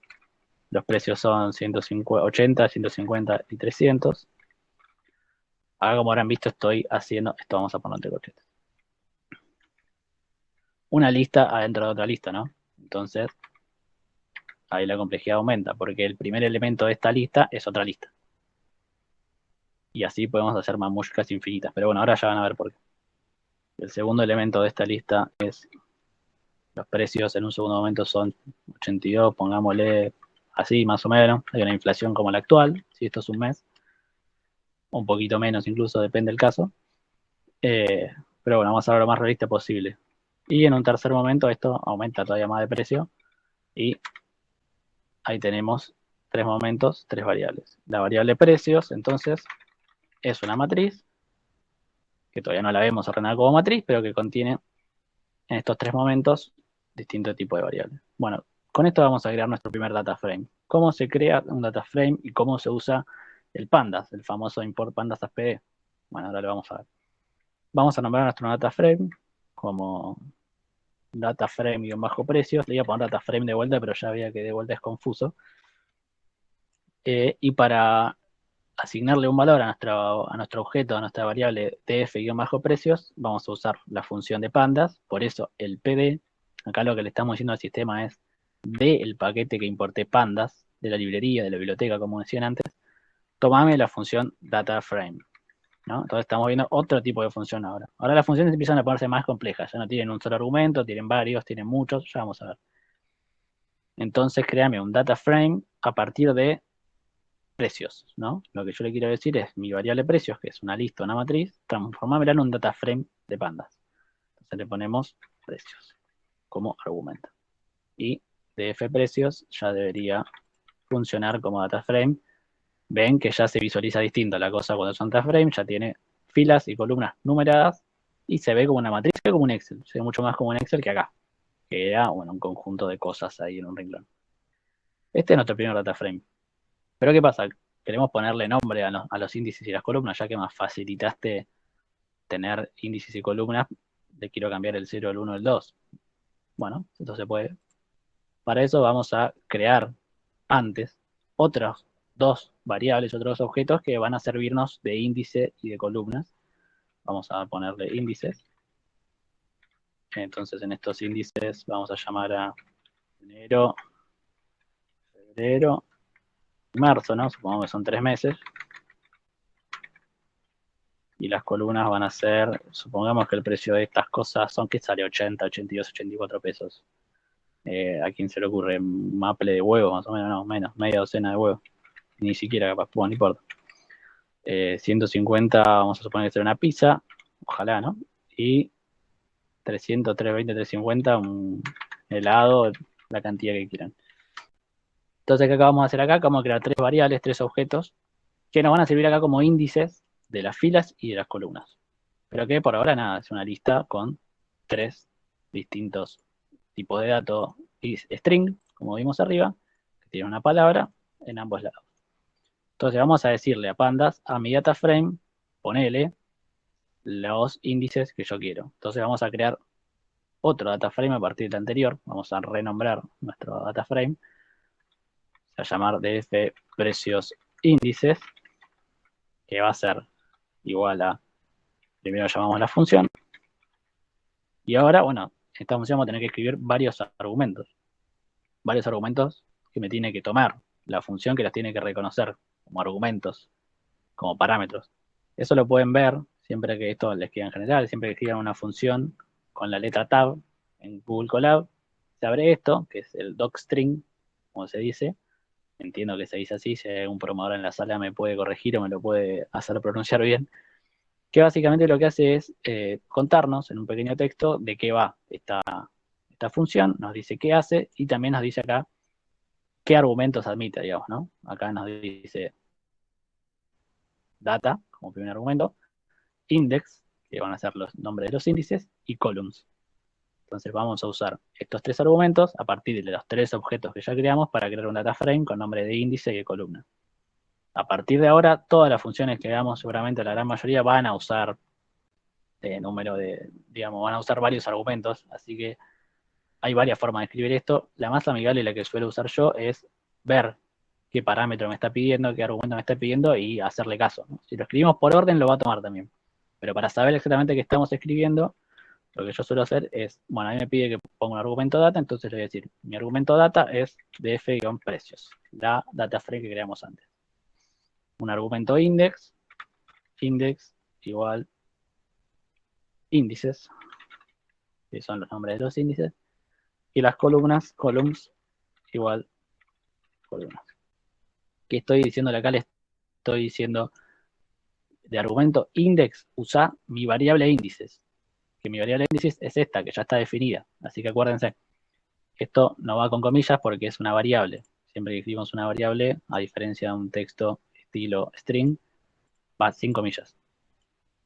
los precios son 150, 80, 150 y 300. Ahora, como habrán visto, estoy haciendo, esto vamos a poner entre corchetes. Una lista adentro de otra lista, ¿no? Entonces, ahí la complejidad aumenta, porque el primer elemento de esta lista es otra lista. Y así podemos hacer mamushkas infinitas. Pero bueno, ahora ya van a ver por qué. El segundo elemento de esta lista es los precios en un segundo momento son 82, pongámosle así más o menos. Hay una inflación como la actual, si esto es un mes. Un poquito menos incluso, depende del caso. Pero bueno, vamos a ver lo más realista posible. Y en un tercer momento esto aumenta todavía más de precio. Y ahí tenemos 3 momentos, 3 variables. La variable precios, entonces, es una matriz, que todavía no la vemos ordenada como matriz, pero que contiene en estos 3 momentos distintos tipos de variables. Bueno, con esto vamos a crear nuestro primer data frame. ¿Cómo se crea un data frame y cómo se usa el pandas, el famoso import pandas as pd? Bueno, ahora lo vamos a ver. Vamos a nombrar nuestro data frame como data frame-precios, le voy a poner data frame de vuelta, pero ya veía que de vuelta es confuso. Y para asignarle un valor a nuestro objeto, a nuestra variable df-precios, vamos a usar la función de pandas. Por eso el pd, acá lo que le estamos diciendo al sistema es del paquete que importé pandas, de la librería, de la biblioteca, como decían antes, tomame la función dataframe, ¿no? Entonces estamos viendo otro tipo de función ahora. Ahora las funciones empiezan a ponerse más complejas, ya no tienen un solo argumento, tienen varios, tienen muchos, ya vamos a ver. Entonces créame un dataframe a partir de precios, ¿no? Lo que yo le quiero decir es mi variable precios, que es una lista, una matriz, transformámela en un data frame de pandas. Entonces le ponemos precios como argumento. Y df precios ya debería funcionar como data frame. Ven que ya se visualiza distinto la cosa cuando son data frame, ya tiene filas y columnas numeradas y se ve como una matriz, se ve como un Excel, se ve mucho más como un Excel que acá, que era, bueno, un conjunto de cosas ahí en un renglón. Este es nuestro primer data frame. Pero ¿qué pasa? Queremos ponerle nombre a los índices y las columnas, ya que más facilitaste tener índices y columnas, le quiero cambiar el 0, el 1, el 2. Bueno, esto se puede. Para eso vamos a crear antes otras dos variables, otros objetos que van a servirnos de índice y de columnas. Vamos a ponerle índices. Entonces en estos índices vamos a llamar a enero, febrero, marzo, ¿no? Supongamos que son 3 meses. Y las columnas van a ser, supongamos que el precio de estas cosas son que sale 80, 82, 84 pesos. ¿A quién se le ocurre? Maple de huevo, más o menos, no, menos, media docena de huevos. Ni siquiera capaz, bueno, no importa. 150, vamos a suponer que será una pizza, ojalá, ¿no? Y 300, 320, 350, un helado, la cantidad que quieran. Entonces, ¿qué vamos a hacer acá? Vamos a crear 3 variables, 3 objetos, que nos van a servir acá como índices de las filas y de las columnas. Pero que por ahora nada, es una lista con 3 distintos tipos de datos y string, como vimos arriba, que tiene una palabra en ambos lados. Entonces vamos a decirle a pandas, a mi data frame, ponele los índices que yo quiero. Entonces vamos a crear otro data frame a partir del anterior. Vamos a renombrar nuestro data frame. Se va a llamar df precios índices, que va a ser igual a, primero llamamos la función, y ahora, bueno, esta función vamos a tener que escribir varios argumentos que me tiene que tomar la función, que las tiene que reconocer como argumentos, como parámetros. Eso lo pueden ver siempre que esto les queda en general, siempre que escriban una función con la letra tab en Google Colab, se abre esto, que es el docstring, como se dice. Entiendo que se dice así, si hay un programador en la sala me puede corregir o me lo puede hacer pronunciar bien, que básicamente lo que hace es contarnos en un pequeño texto de qué va esta función, nos dice qué hace y también nos dice acá qué argumentos admite, digamos, ¿no? Acá nos dice data como primer argumento, index, que van a ser los nombres de los índices, y columns. Entonces vamos a usar estos 3 argumentos a partir de los 3 objetos que ya creamos para crear un data frame con nombre de índice y de columna. A partir de ahora, todas las funciones que veamos, seguramente la gran mayoría van a usar van a usar varios argumentos, así que hay varias formas de escribir esto. La más amigable y la que suelo usar yo es ver qué parámetro me está pidiendo, qué argumento me está pidiendo y hacerle caso, ¿no? Si lo escribimos por orden, lo va a tomar también. Pero para saber exactamente qué estamos escribiendo, lo que yo suelo hacer es, bueno, a mí me pide que ponga un argumento data, entonces le voy a decir, mi argumento data es df-precios, la data frame que creamos antes. Un argumento index igual índices, que son los nombres de los índices, y las columns igual columnas. ¿Qué estoy diciéndole acá? Le estoy diciendo de argumento index, usa mi variable índices, que mi variable índices es esta, que ya está definida, así que acuérdense, esto no va con comillas porque es una variable. Siempre que escribimos una variable, a diferencia de un texto estilo string, va sin comillas,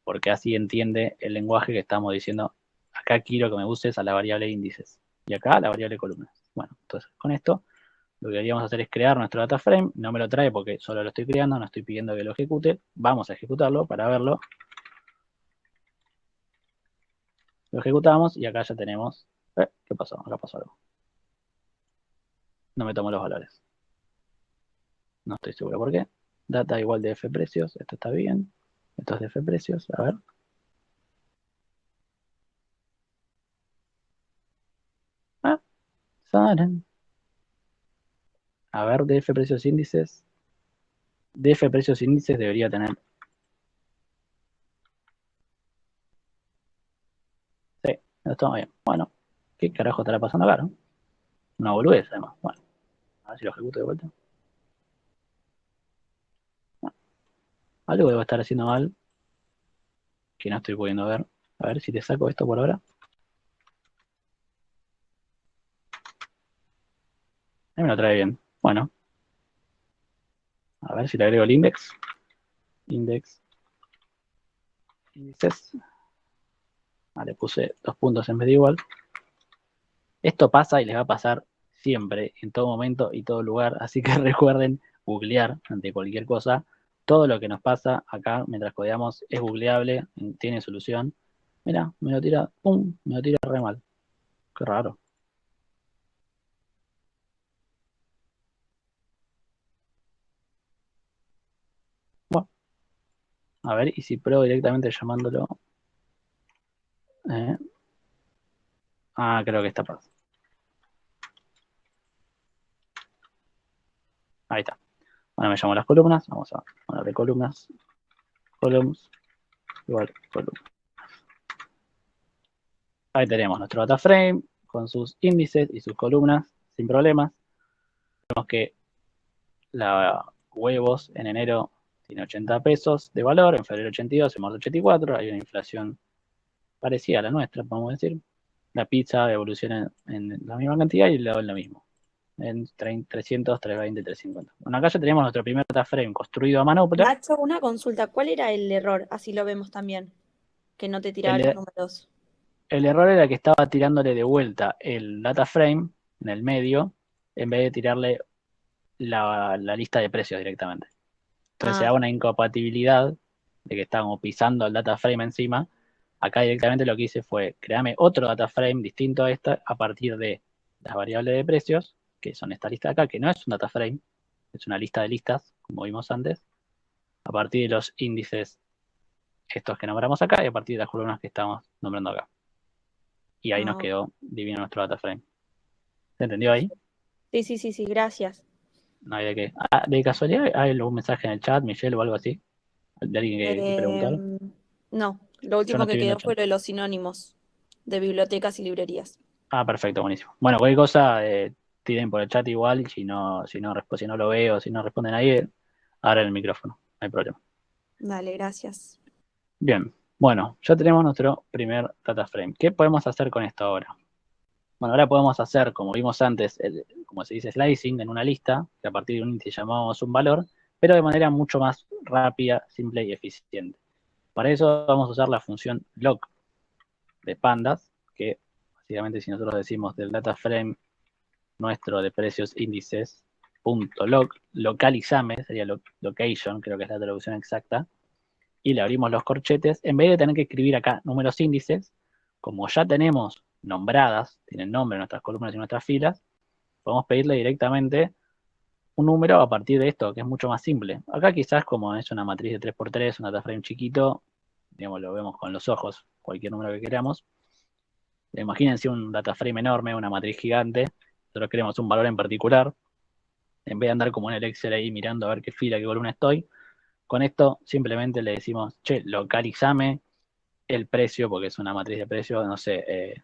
porque así entiende el lenguaje que estamos diciendo. Acá quiero que me uses a la variable índices y acá a la variable columnas. Bueno, entonces con esto lo que deberíamos hacer es crear nuestro data frame. No me lo trae porque solo lo estoy creando, no estoy pidiendo que lo ejecute. Vamos a ejecutarlo para verlo. Lo ejecutamos y acá ya tenemos ¿Qué pasó? Acá pasó algo. No me tomo los valores. No estoy seguro por qué. Data igual de F precios. Esto está bien. Esto es de F precios. A ver. Ah, Saren. A ver, DF precios índices. DF precios índices debería tener. Sí, está bien. Bueno, ¿qué carajo estará pasando acá, no? Una boludez, además. Bueno, a ver si lo ejecuto de vuelta. Bueno, algo debo estar haciendo mal que no estoy pudiendo ver. A ver si te saco esto por ahora. Ahí me lo trae bien. Bueno, a ver si le agrego el index. Index. Índices. Le puse 2 puntos en vez de igual. Esto pasa y les va a pasar siempre, en todo momento y todo lugar. Así que recuerden googlear ante cualquier cosa. Todo lo que nos pasa acá mientras codeamos es googleable, tiene solución. Mira, me lo tira, pum, me lo tira re mal. Qué raro. Bueno, a ver, y si pruebo directamente llamándolo. eh, Creo que está pasando. Ahí está. Bueno, me llamo las columnas. Vamos a ponerle columnas. Columns igual columnas. Ahí tenemos nuestro data frame con sus índices y sus columnas sin problemas. Vemos que la huevos en enero tiene 80 pesos de valor, en febrero 82, en marzo 84, hay una inflación parecida a la nuestra, podemos decir. La pizza evoluciona en la misma cantidad y el lado en lo mismo, en 300, 320, 350. Bueno, acá ya tenemos nuestro primer data frame construido a manopla. Nacho, una consulta. ¿Cuál era el error? Así lo vemos también. Que no te tiraba los El, números. el error era que estaba tirándole de vuelta el data frame en el medio, en vez de tirarle la lista de precios directamente. Entonces se da una incompatibilidad de que estábamos pisando el data frame encima. Acá directamente lo que hice fue crearme otro data frame distinto a esta a partir de las variables de precios, que son esta lista de acá, que no es un data frame, es una lista de listas, como vimos antes, a partir de los índices estos que nombramos acá y a partir de las columnas que estamos nombrando acá. Y ahí nos quedó divino nuestro data frame. ¿Se entendió ahí? Sí, gracias. No hay de qué. De casualidad, ¿hay algún mensaje en el chat, Michelle, o algo así? ¿De alguien que preguntar? No, lo Yo no último estoy que viendo el quedó chat. fue lo de los sinónimos de bibliotecas y librerías. Perfecto, buenísimo. Bueno, cualquier cosa, tiren por el chat igual, y si no lo veo, si no responde nadie, abran el micrófono, no hay problema. Dale, gracias. Bien, bueno, ya tenemos nuestro primer data frame. ¿Qué podemos hacer con esto ahora? Bueno, ahora podemos hacer, como vimos antes, como se dice, slicing en una lista, que a partir de un índice llamamos un valor, pero de manera mucho más rápida, simple y eficiente. Para eso vamos a usar la función log de pandas, que básicamente si nosotros decimos del data frame nuestro de precios índices punto log, localizame, sería location, creo que es la traducción exacta, y le abrimos los corchetes, en vez de tener que escribir acá números índices, como ya tenemos nombradas, tienen nombre nuestras columnas y nuestras filas, podemos pedirle directamente un número a partir de esto, que es mucho más simple. Acá quizás como es una matriz de 3x3, un data frame chiquito, digamos, lo vemos con los ojos, cualquier número que queramos. Imagínense un data frame enorme, una matriz gigante, nosotros queremos un valor en particular, en vez de andar como en el Excel ahí mirando a ver qué fila, qué columna estoy, con esto simplemente le decimos, che, localizame el precio, porque es una matriz de precios, no sé,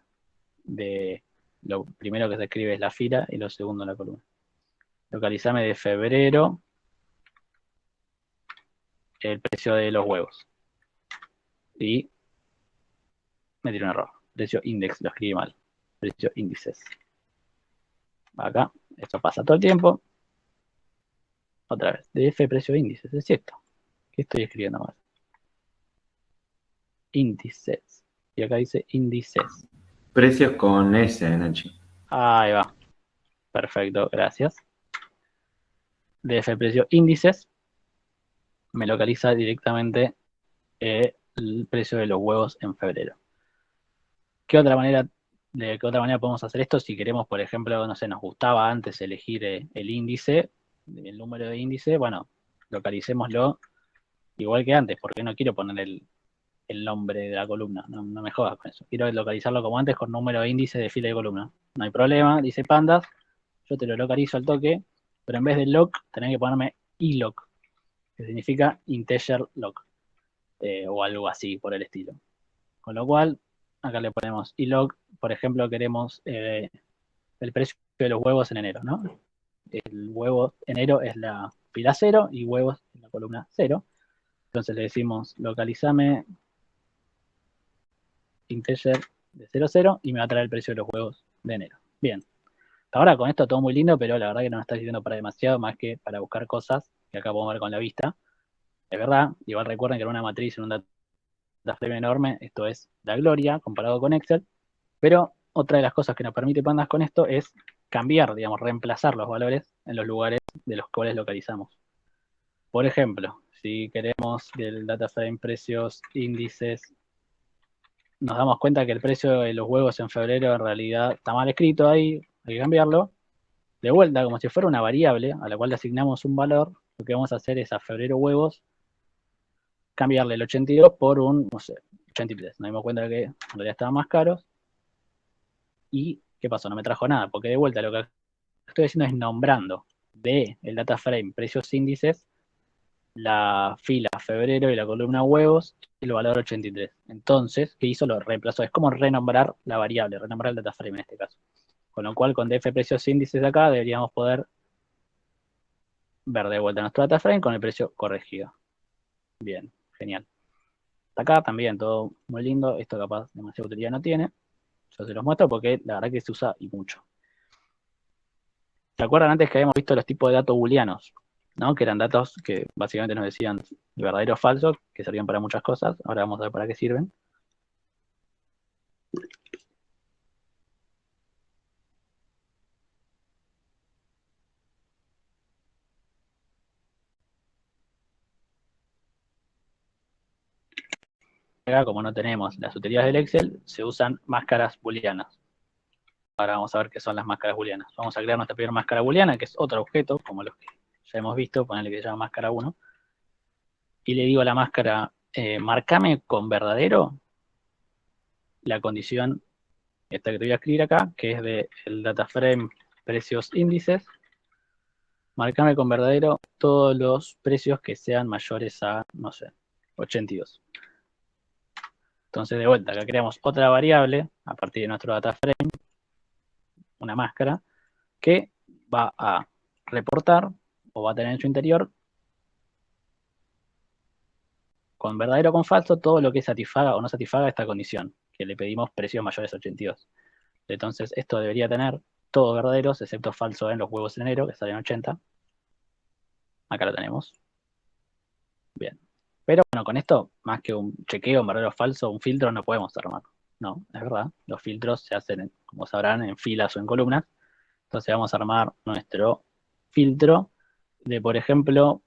de lo primero que se escribe es la fila y lo segundo la columna. Localizame de febrero el precio de los huevos. Y me tiró un error. Precio index, lo escribí mal. Precio índices. Acá, esto pasa todo el tiempo. Otra vez, DF precio índices, es cierto. ¿Qué estoy escribiendo mal? Índices. Y acá dice índices. Precios con S, Nachi. Ahí va. Perfecto, gracias. DF precio índices me localiza directamente el precio de los huevos en febrero. ¿Qué otra manera ¿De qué otra manera podemos hacer esto? Si queremos, por ejemplo, no sé, nos gustaba antes elegir el índice, el número de índice, bueno, localicémoslo igual que antes, porque no quiero poner el nombre de la columna, no me jodas con eso. Quiero localizarlo como antes con número de índice de fila y columna. No hay problema, dice pandas, yo te lo localizo al toque, pero en vez de loc, tenés que ponerme iloc, que significa integer loc, o algo así por el estilo. Con lo cual, acá le ponemos iloc, por ejemplo, queremos el precio de los huevos en enero, ¿no? El huevo enero es la fila 0 y huevos en la columna 0. Entonces le decimos localizame integer de 0, 0 y me va a traer el precio de los huevos de enero. Bien. Ahora con esto todo muy lindo, pero la verdad que no me está sirviendo para demasiado más que para buscar cosas que acá podemos ver con la vista. Es verdad, igual recuerden que en una matriz, en un data frame enorme, esto es la gloria comparado con Excel, pero otra de las cosas que nos permite Pandas con esto es cambiar, digamos, reemplazar los valores en los lugares de los cuales localizamos. Por ejemplo, si queremos del data frame precios, índices, nos damos cuenta que el precio de los huevos en febrero en realidad está mal escrito ahí, hay que cambiarlo. De vuelta, como si fuera una variable a la cual le asignamos un valor, lo que vamos a hacer es a febrero huevos cambiarle el 82 por un, no sé, 83. Nos dimos cuenta que en realidad estaban más caros. ¿Y qué pasó? No me trajo nada, porque de vuelta lo que estoy haciendo es nombrando de el data frame precios índices la fila febrero y la columna huevos y el valor 83. Entonces, ¿qué hizo? Lo reemplazó. Es como renombrar la variable, renombrar el data frame en este caso. Con lo cual, con df precios índices acá, deberíamos poder ver de vuelta nuestro data frame con el precio corregido. Bien, genial. Hasta acá también todo muy lindo. Esto capaz demasiada utilidad no tiene. Yo se los muestro porque la verdad que se usa y mucho. ¿Se acuerdan antes que habíamos visto los tipos de datos booleanos? ¿No? Que eran datos que básicamente nos decían verdadero o falso, que servían para muchas cosas. Ahora vamos a ver para qué sirven. Acá, como no tenemos las utilidades del Excel, se usan máscaras booleanas. Ahora vamos a ver qué son las máscaras booleanas. Vamos a crear nuestra primera máscara booleana, que es otro objeto, como los que ya hemos visto, ponerle que se llama máscara 1. Y le digo a la máscara, marcame con verdadero la condición esta que te voy a escribir acá, que es del data frame precios índices. Marcame con verdadero todos los precios que sean mayores a, no sé, 82. Entonces, de vuelta, acá creamos otra variable a partir de nuestro data frame, una máscara, que va a reportar o va a tener en su interior con verdadero o con falso todo lo que satisfaga o no satisfaga esta condición, que le pedimos precios mayores a 82. Entonces, esto debería tener todos verdaderos, excepto falso en los huevos en enero, que salen 80. Acá lo tenemos. Bien. Pero bueno, con esto, más que un chequeo en verdadero o falso, un filtro no podemos armar. No, es verdad. Los filtros se hacen, como sabrán, en filas o en columnas. Entonces vamos a armar nuestro filtro de, por ejemplo,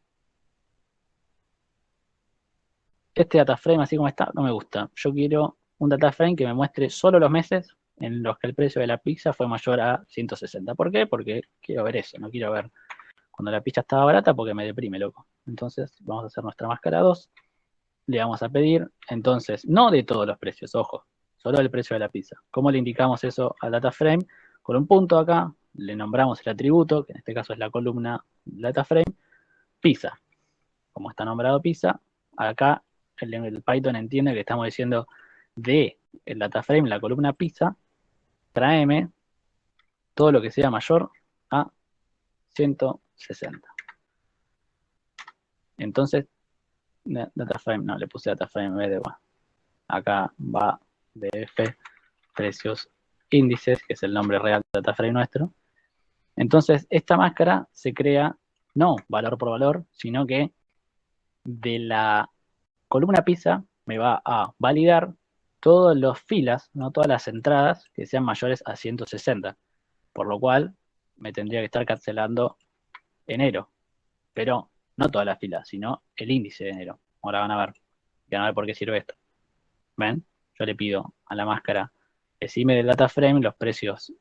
este data frame así como está, no me gusta. Yo quiero un data frame que me muestre solo los meses en los que el precio de la pizza fue mayor a 160. ¿Por qué? Porque quiero ver eso, no quiero ver cuando la pizza estaba barata porque me deprime, loco. Entonces vamos a hacer nuestra máscara 2. Le vamos a pedir, entonces, no de todos los precios, ojo, solo el precio de la pizza. ¿Cómo le indicamos eso al data frame? Con un punto acá, le nombramos el atributo, que en este caso es la columna data frame, pizza. Como está nombrado pizza, acá el Python entiende que estamos diciendo de el data frame, la columna pizza, tráeme todo lo que sea mayor a 160. Entonces, data frame, no, le puse data frame en vez de, bueno, acá va df precios índices, que es el nombre real del data frame nuestro. Entonces, esta máscara se crea no valor por valor, sino que de la columna pizza me va a validar todas las filas, no todas las entradas que sean mayores a 160, por lo cual me tendría que estar cancelando enero, pero no todas las filas, sino el índice de enero. Ahora van a ver por qué sirve esto. ¿Ven? Yo le pido a la máscara decime del data frame los precios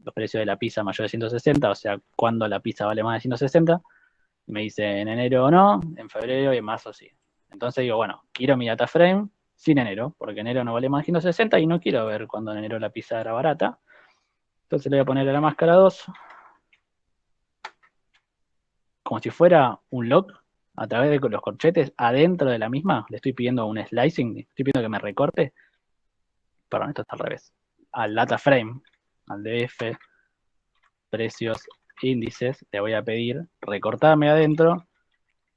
los precios de la pizza mayor de 160, o sea, cuándo la pizza vale más de 160. Y me dice en enero o no, en febrero y en marzo sí. Entonces digo, bueno, quiero mi data frame sin enero, porque enero no vale más de 160 y no quiero ver cuando en enero la pizza era barata. Entonces le voy a poner a la máscara 2, como si fuera un lock, a través de los corchetes adentro de la misma. Le estoy pidiendo un slicing, estoy pidiendo que me recorte. Perdón, esto está al revés. Al data frame, al DF, precios, índices, le voy a pedir recortarme adentro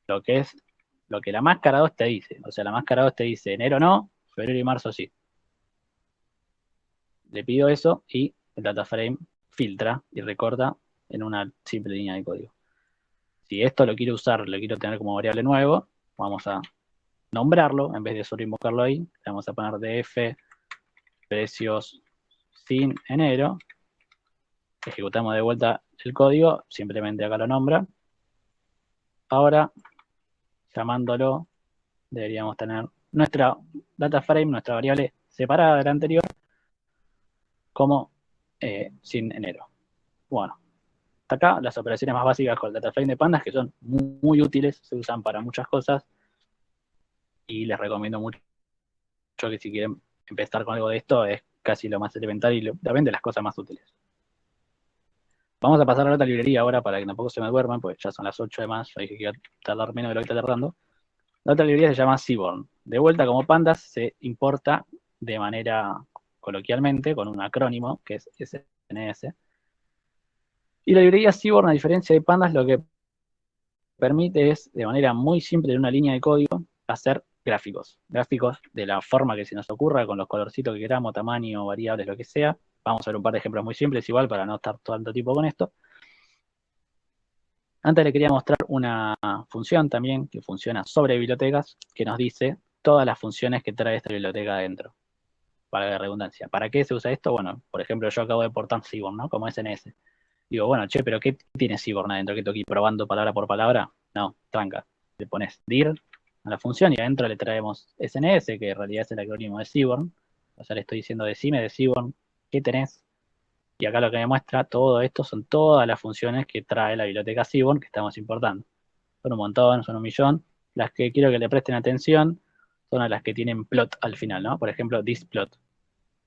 lo que la máscara 2 te dice. O sea, la máscara 2 te dice enero no, febrero y marzo sí. Le pido eso y el data frame filtra y recorta en una simple línea de código. Si esto lo quiero usar, lo quiero tener como variable nuevo, vamos a nombrarlo, en vez de solo invocarlo ahí, le vamos a poner df precios sin enero. Ejecutamos de vuelta el código, simplemente acá lo nombra. Ahora, llamándolo, deberíamos tener nuestra data frame, nuestra variable separada de la anterior, como sin enero. Bueno, hasta acá las operaciones más básicas con el data frame de Pandas, que son muy útiles, se usan para muchas cosas, y les recomiendo mucho que si quieren empezar con algo de esto, es casi lo más elemental y también de las cosas más útiles. Vamos a pasar a la otra librería ahora para que tampoco se me duerman, porque ya son las 8 de más, yo dije que iba a tardar menos de lo que está tardando. La otra librería se llama Seaborn. De vuelta, como Pandas, se importa de manera coloquialmente con un acrónimo que es SNS. Y la librería Seaborn, a diferencia de Pandas, lo que permite es, de manera muy simple, en una línea de código, hacer gráficos. Gráficos de la forma que se nos ocurra, con los colorcitos que queramos, tamaño, variables, lo que sea. Vamos a ver un par de ejemplos muy simples igual para no estar tanto tiempo con esto. Antes le quería mostrar una función también que funciona sobre bibliotecas, que nos dice todas las funciones que trae esta biblioteca adentro, para la redundancia. ¿Para qué se usa esto? Bueno, por ejemplo, yo acabo de portar Seaborn, ¿no? Como SNS. Digo, bueno, che, pero ¿qué tiene Seaborn adentro? ¿Que tengo que ir probando palabra por palabra? No, tranca. Le pones dir a la función y adentro le traemos SNS, que en realidad es el acrónimo de Seaborn. O sea, le estoy diciendo decime de Seaborn, ¿qué tenés? Y acá lo que me muestra todo esto son todas las funciones que trae la biblioteca Seaborn que estamos importando. Son un montón, son un millón. Las que quiero que le presten atención son a las que tienen plot al final, ¿no? Por ejemplo, thisplot.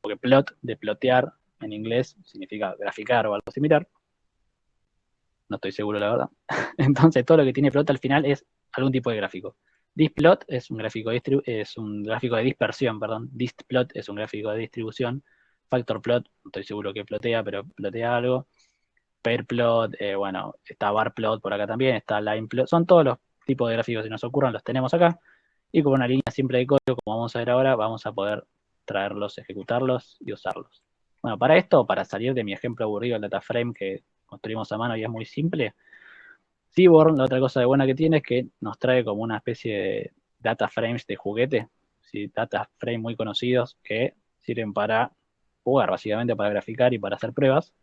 Porque plot, de plotear, en inglés, significa graficar o algo similar. No estoy seguro, la verdad. Entonces, todo lo que tiene plot al final es algún tipo de gráfico. Thisplot es un gráfico de dispersión, perdón. Distplot es un gráfico de distribución. Factor plot, no estoy seguro que plotea, pero plotea algo. Pair plot, bueno, está bar plot por acá también, está line plot. Son todos los tipos de gráficos que nos ocurran, los tenemos acá. Y con una línea simple de código, como vamos a ver ahora, vamos a poder traerlos, ejecutarlos y usarlos. Bueno, para esto, para salir de mi ejemplo aburrido, el data frame que construimos a mano y es muy simple, Seaborn, la otra cosa de buena que tiene es que nos trae como una especie de data frames de juguete, ¿sí? Data frames muy conocidos que sirven para jugar, básicamente para graficar y para hacer pruebas.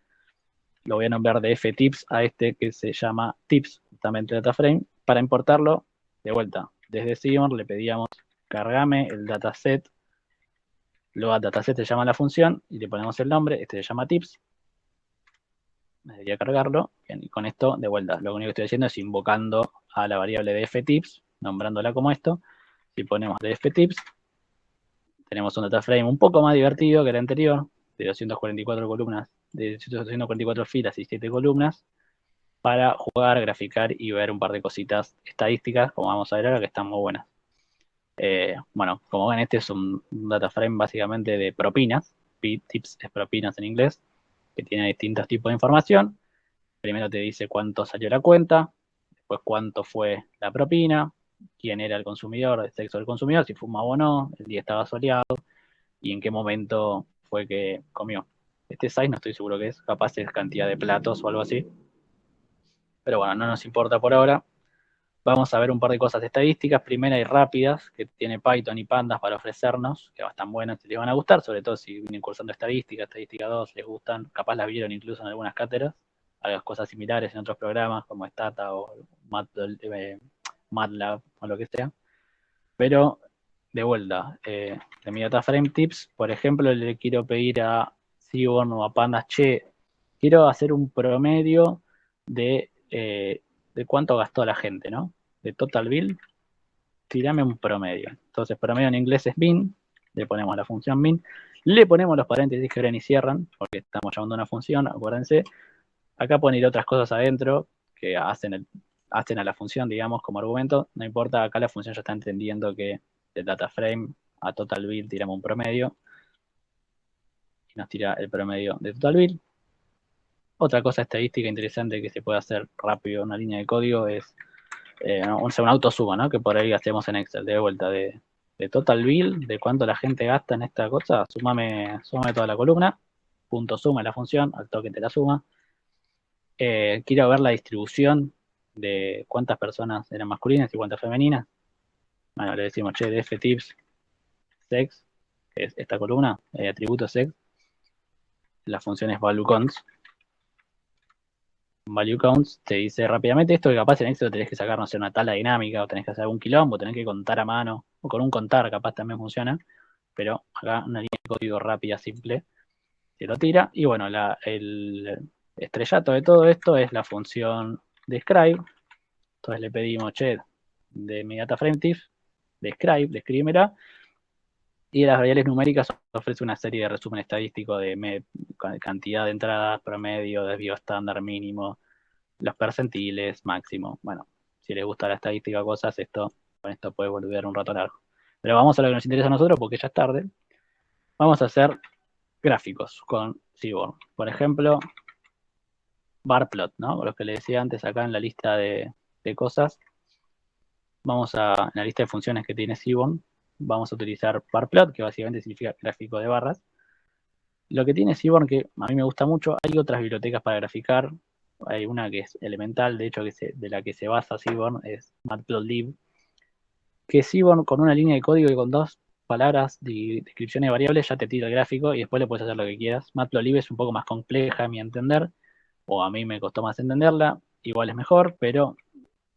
Lo voy a nombrar de ftips a este que se llama tips, justamente data frame. Para importarlo, de vuelta, desde Seaborn le pedíamos cargame el dataset. Luego al dataset se llama la función y le ponemos el nombre, este se llama tips. Me debería cargarlo. Bien, y con esto, de vuelta, lo único que estoy haciendo es invocando a la variable de ftips, nombrándola como esto. Si ponemos dftips, tenemos un data frame un poco más divertido que el anterior, de 244 columnas, de 244 filas y 7 columnas, para jugar, graficar y ver un par de cositas estadísticas, como vamos a ver ahora, que están muy buenas. Bueno, como ven, este es un data frame básicamente de propinas. Tips es propinas en inglés, que tiene distintos tipos de información. Primero te dice cuánto salió la cuenta, después cuánto fue la propina, quién era el consumidor, el sexo del consumidor, si fumaba o no, el día estaba soleado y en qué momento fue que comió. Este size no estoy seguro que es, capaz es cantidad de platos o algo así. Pero bueno, no nos importa por ahora. Vamos a ver un par de cosas estadísticas, primeras y rápidas, que tiene Python y Pandas para ofrecernos, que están buenas y les van a gustar, sobre todo si vienen cursando estadística 2, les gustan, capaz las vieron incluso en algunas cátedras, hagas cosas similares en otros programas como Stata o MATLAB o lo que sea. Pero de vuelta, de mi data frame tips, por ejemplo, le quiero pedir a Seaborn o a Pandas, che, quiero hacer un promedio de cuánto gastó la gente, ¿no? De total bill, tirame un promedio. Entonces, promedio en inglés es bin, le ponemos la función bin, le ponemos los paréntesis que abren y cierran, porque estamos llamando a una función, acuérdense. Acá pueden ir otras cosas adentro que hacen a la función, digamos, como argumento. No importa, acá la función ya está entendiendo que del data frame a total bill tiramos un promedio y nos tira el promedio de total bill. Otra cosa estadística interesante que se puede hacer rápido en una línea de código es un autosuma, ¿no? Que por ahí hacemos en Excel, de vuelta de total bill, de cuánto la gente gasta en esta cosa, súmame toda la columna, punto suma la función, al toque te la suma. Quiero ver la distribución de cuántas personas eran masculinas y cuántas femeninas. Bueno, le decimos, che, df tips sex, que es esta columna, atributo sex, la función es value counts. Value counts te dice rápidamente esto, que capaz en Excel tenés que sacar, no sé, una tabla dinámica, o tenés que hacer algún quilombo, tenés que contar a mano, o con un contar capaz también funciona, pero acá una línea de código rápida, simple, se lo tira, y bueno, el estrellato de todo esto es la función describe. Entonces le pedimos, che, de mi data frame tiff, descríbemela, y de las variables numéricas ofrece una serie de resumen estadístico de cantidad de entradas, promedio, desvío estándar mínimo, los percentiles, máximo. Bueno, si les gusta la estadística, cosas, con esto puede volver un rato largo. Pero vamos a lo que nos interesa a nosotros, porque ya es tarde. Vamos a hacer gráficos con Seaborn. Por ejemplo, bar plot, ¿no? Los que les decía antes acá en la lista de cosas. En la lista de funciones que tiene Seaborn, vamos a utilizar bar plot, que básicamente significa gráfico de barras. Lo que tiene Seaborn, que a mí me gusta mucho, hay otras bibliotecas para graficar. Hay una que es elemental, de hecho, de la que se basa Seaborn, es matplotlib. Que Seaborn, con una línea de código y con 2 palabras de descripción de variables, ya te tira el gráfico y después le puedes hacer lo que quieras. Matplotlib es un poco más compleja a mi entender, o a mí me costó más entenderla. Igual es mejor, pero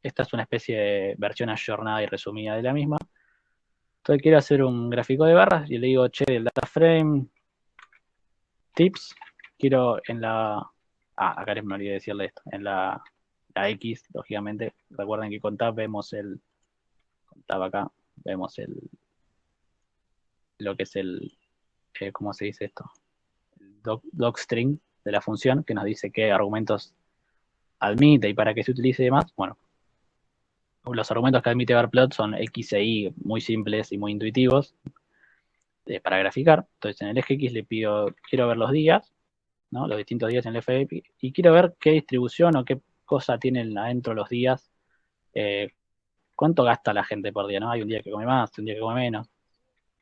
esta es una especie de versión ayornada y resumida de la misma. Entonces quiero hacer un gráfico de barras y le digo, che, el data frame tips, quiero en la... acá les me olvidé decirle esto. En la X, lógicamente, recuerden que con tab vemos acá, vemos lo que es ¿cómo se dice esto? El docstring de la función, que nos dice qué argumentos admite y para qué se utilice y demás. Bueno, los argumentos que admite barplot son X e Y muy simples y muy intuitivos para graficar. Entonces en el eje X le pido, quiero ver los días, ¿no? Los distintos días en el eje X, y quiero ver qué distribución o qué cosa tienen adentro los días, cuánto gasta la gente por día, ¿no? Hay un día que come más, un día que come menos.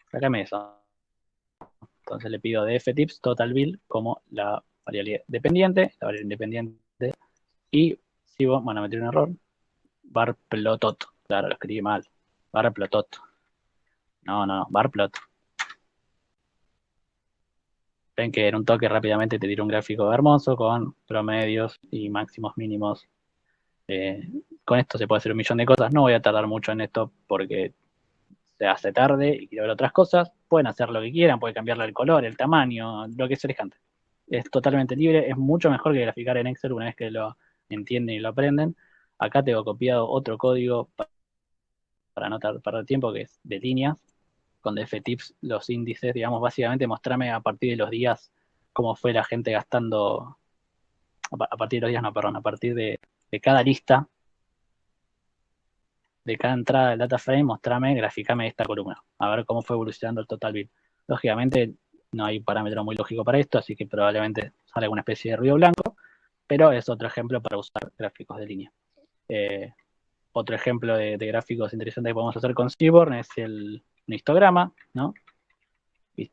Sácame eso. Entonces le pido de ftips total bill como la variable dependiente, y sigo, bueno, metí un error, barplotot, claro, lo escribí mal, barplotot. No, barplot. Ven que en un toque rápidamente te tiro un gráfico hermoso con promedios y máximos mínimos. Con esto se puede hacer un millón de cosas. No voy a tardar mucho en esto porque se hace tarde y quiero ver otras cosas. Pueden hacer lo que quieran, pueden cambiarle el color, el tamaño, lo que es semejante. Es totalmente libre, es mucho mejor que graficar en Excel una vez que lo entienden y lo aprenden. Acá tengo copiado otro código para no perder tiempo, que es de líneas, con dftips los índices, digamos, básicamente mostrarme a partir de los días cómo fue la gente gastando, a partir de los días, no, perdón, a partir de cada lista, de cada entrada del data frame, mostrame, graficame esta columna, a ver cómo fue evolucionando el total bill. Lógicamente, no hay parámetro muy lógico para esto, así que probablemente sale alguna especie de ruido blanco, pero es otro ejemplo para usar gráficos de línea. Otro ejemplo de gráficos interesantes que podemos hacer con Seaborn es un histograma, ¿no?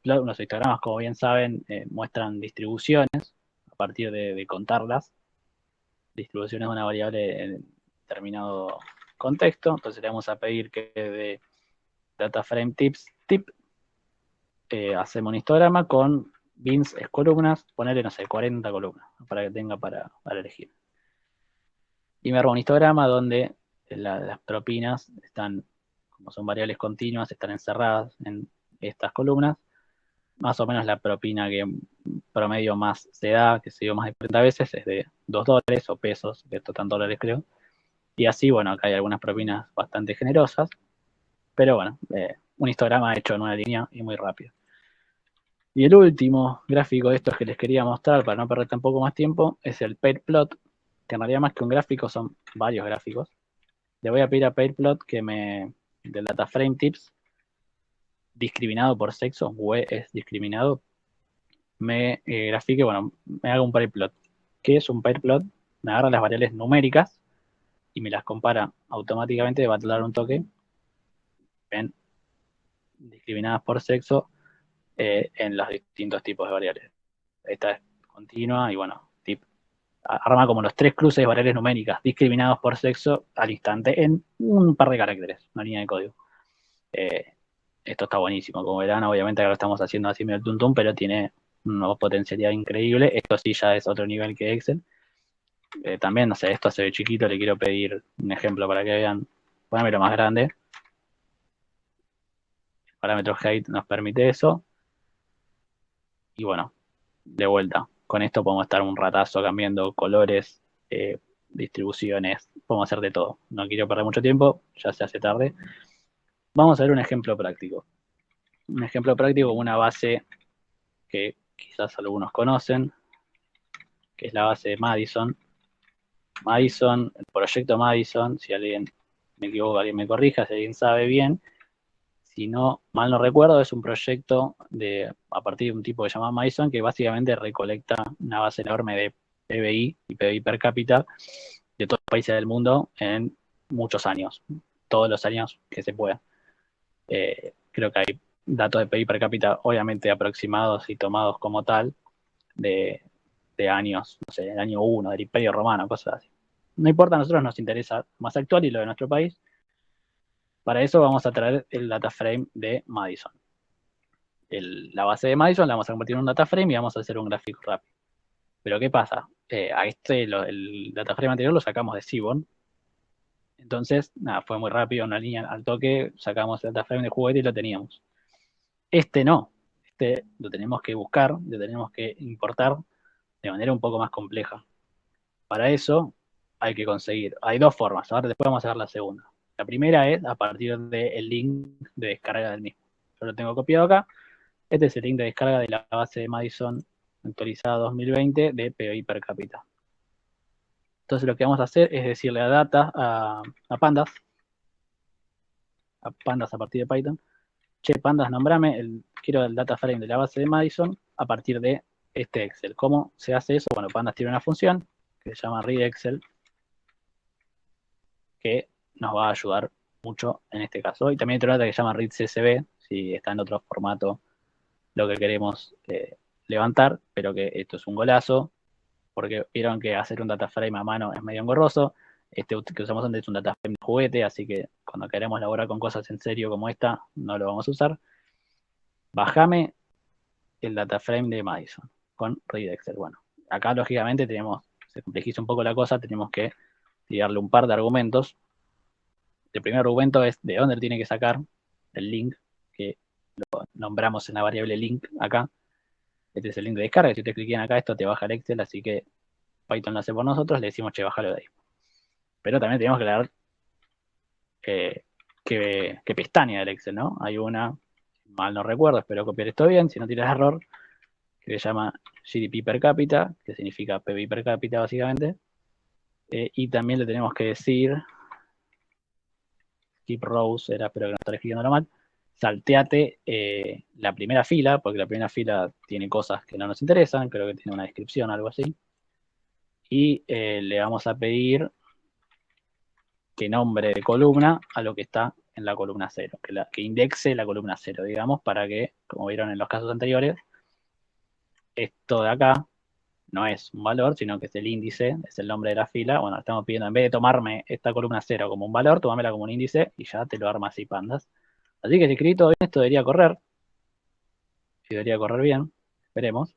Los histogramas, como bien saben, muestran distribuciones a partir de contarlas. Distribuciones de una variable en determinado contexto. Entonces le vamos a pedir que de data frame tips tip hacemos un histograma con bins es columnas, ponerle, no sé, 40 columnas para que tenga para elegir. Y me arma un histograma donde las propinas están como son variables continuas, están encerradas en estas columnas. Más o menos la propina que promedio más se da, que se dio más de 40 veces, es de $2 o pesos, que esto está en dólares creo. Y así, bueno, acá hay algunas propinas bastante generosas, pero bueno, un histograma hecho en una línea y muy rápido. Y el último gráfico de estos que les quería mostrar, para no perder tampoco más tiempo, es el pairplot, que en realidad más que un gráfico son varios gráficos. Le voy a pedir a pairplot que del DataFrame Tips, discriminado por sexo, UE es discriminado, me grafique, bueno, me haga un pairplot. ¿Qué es un pairplot? Me agarra las variables numéricas y me las compara automáticamente, va a tardar un toque, ven, discriminadas por sexo en los distintos tipos de variables. Esta es continua y bueno, arma como los 3 cruces de variables numéricas discriminados por sexo al instante en un par de caracteres, una línea de código. Esto está buenísimo, como verán, obviamente ahora lo estamos haciendo así medio tuntum, pero tiene una potencialidad increíble. Esto sí ya es otro nivel que Excel. También, no sé, esto se ve chiquito, le quiero pedir un ejemplo para que vean. Ponémelo más grande. El parámetro height nos permite eso. Y bueno, de vuelta. Con esto podemos estar un ratazo cambiando colores, distribuciones, podemos hacer de todo. No quiero perder mucho tiempo, ya se hace tarde. Vamos a ver un ejemplo práctico. Un ejemplo práctico con una base que quizás algunos conocen, que es la base de Madison. Madison, el proyecto Madison, si alguien me equivoco, alguien me corrija, si alguien sabe bien. Si no, mal no recuerdo, es un proyecto a partir de un tipo que se llama Madison, que básicamente recolecta una base enorme de PBI y PBI per cápita de todos los países del mundo en muchos años, todos los años que se pueda. Creo que hay datos de PBI per cápita obviamente aproximados y tomados como tal de años, no sé, el año 1 del Imperio Romano, cosas así. No importa, a nosotros nos interesa más actual y lo de nuestro país. Para eso vamos a traer el data frame de Madison. La base de Madison la vamos a convertir en un data frame y vamos a hacer un gráfico rápido. Pero ¿qué pasa? El data frame anterior lo sacamos de Seaborn. Entonces, nada, fue muy rápido, una línea al toque, sacamos el data frame de juguete y lo teníamos. Este no. Este lo tenemos que buscar, lo tenemos que importar de manera un poco más compleja. Para eso hay que conseguir, hay 2 formas, ahora después vamos a ver la segunda. La primera es a partir del link de descarga del mismo. Yo lo tengo copiado acá. Este es el link de descarga de la base de Madison actualizada 2020 de PBI per cápita. Entonces lo que vamos a hacer es decirle a pandas a partir de Python, che, pandas, nombrame, quiero el data frame de la base de Madison a partir de este Excel. ¿Cómo se hace eso? Bueno, pandas tiene una función que se llama readExcel, que nos va a ayudar mucho en este caso. Y también hay otra que se llama readCSV, si está en otro formato lo que queremos levantar, pero que esto es un golazo, porque vieron que hacer un data frame a mano es medio engorroso. Este que usamos antes es un data frame de juguete, así que cuando queremos laburar con cosas en serio como esta, no lo vamos a usar. Bájame el data frame de Madison con readExcel. Bueno, acá lógicamente se complejiza un poco la cosa, tenemos que tirarle un par de argumentos. El primer argumento es de dónde tiene que sacar el link, que lo nombramos en la variable link acá. Este es el link de descarga. Si ustedes clican acá, esto te baja el Excel, así que Python lo hace por nosotros, le decimos, che, bájalo de ahí. Pero también tenemos que leer qué pestaña del Excel, ¿no? Hay una, mal no recuerdo, espero copiar esto bien, si no tienes error, que se llama GDP per cápita, que significa PBI per cápita básicamente. Y también le tenemos que decir, skip rows, espero que no esté escribiéndolo mal, salteate la primera fila, porque la primera fila tiene cosas que no nos interesan, creo que tiene una descripción, algo así. Y le vamos a pedir que nombre de columna a lo que está en la columna 0, que indexe la columna 0, digamos, para que, como vieron en los casos anteriores, esto de acá no es un valor, sino que es el índice, es el nombre de la fila. Bueno, estamos pidiendo, en vez de tomarme esta columna 0 como un valor, tomámela como un índice y ya te lo arma así, pandas. Así que si escribí todo bien, esto debería correr. Si debería correr bien, veremos.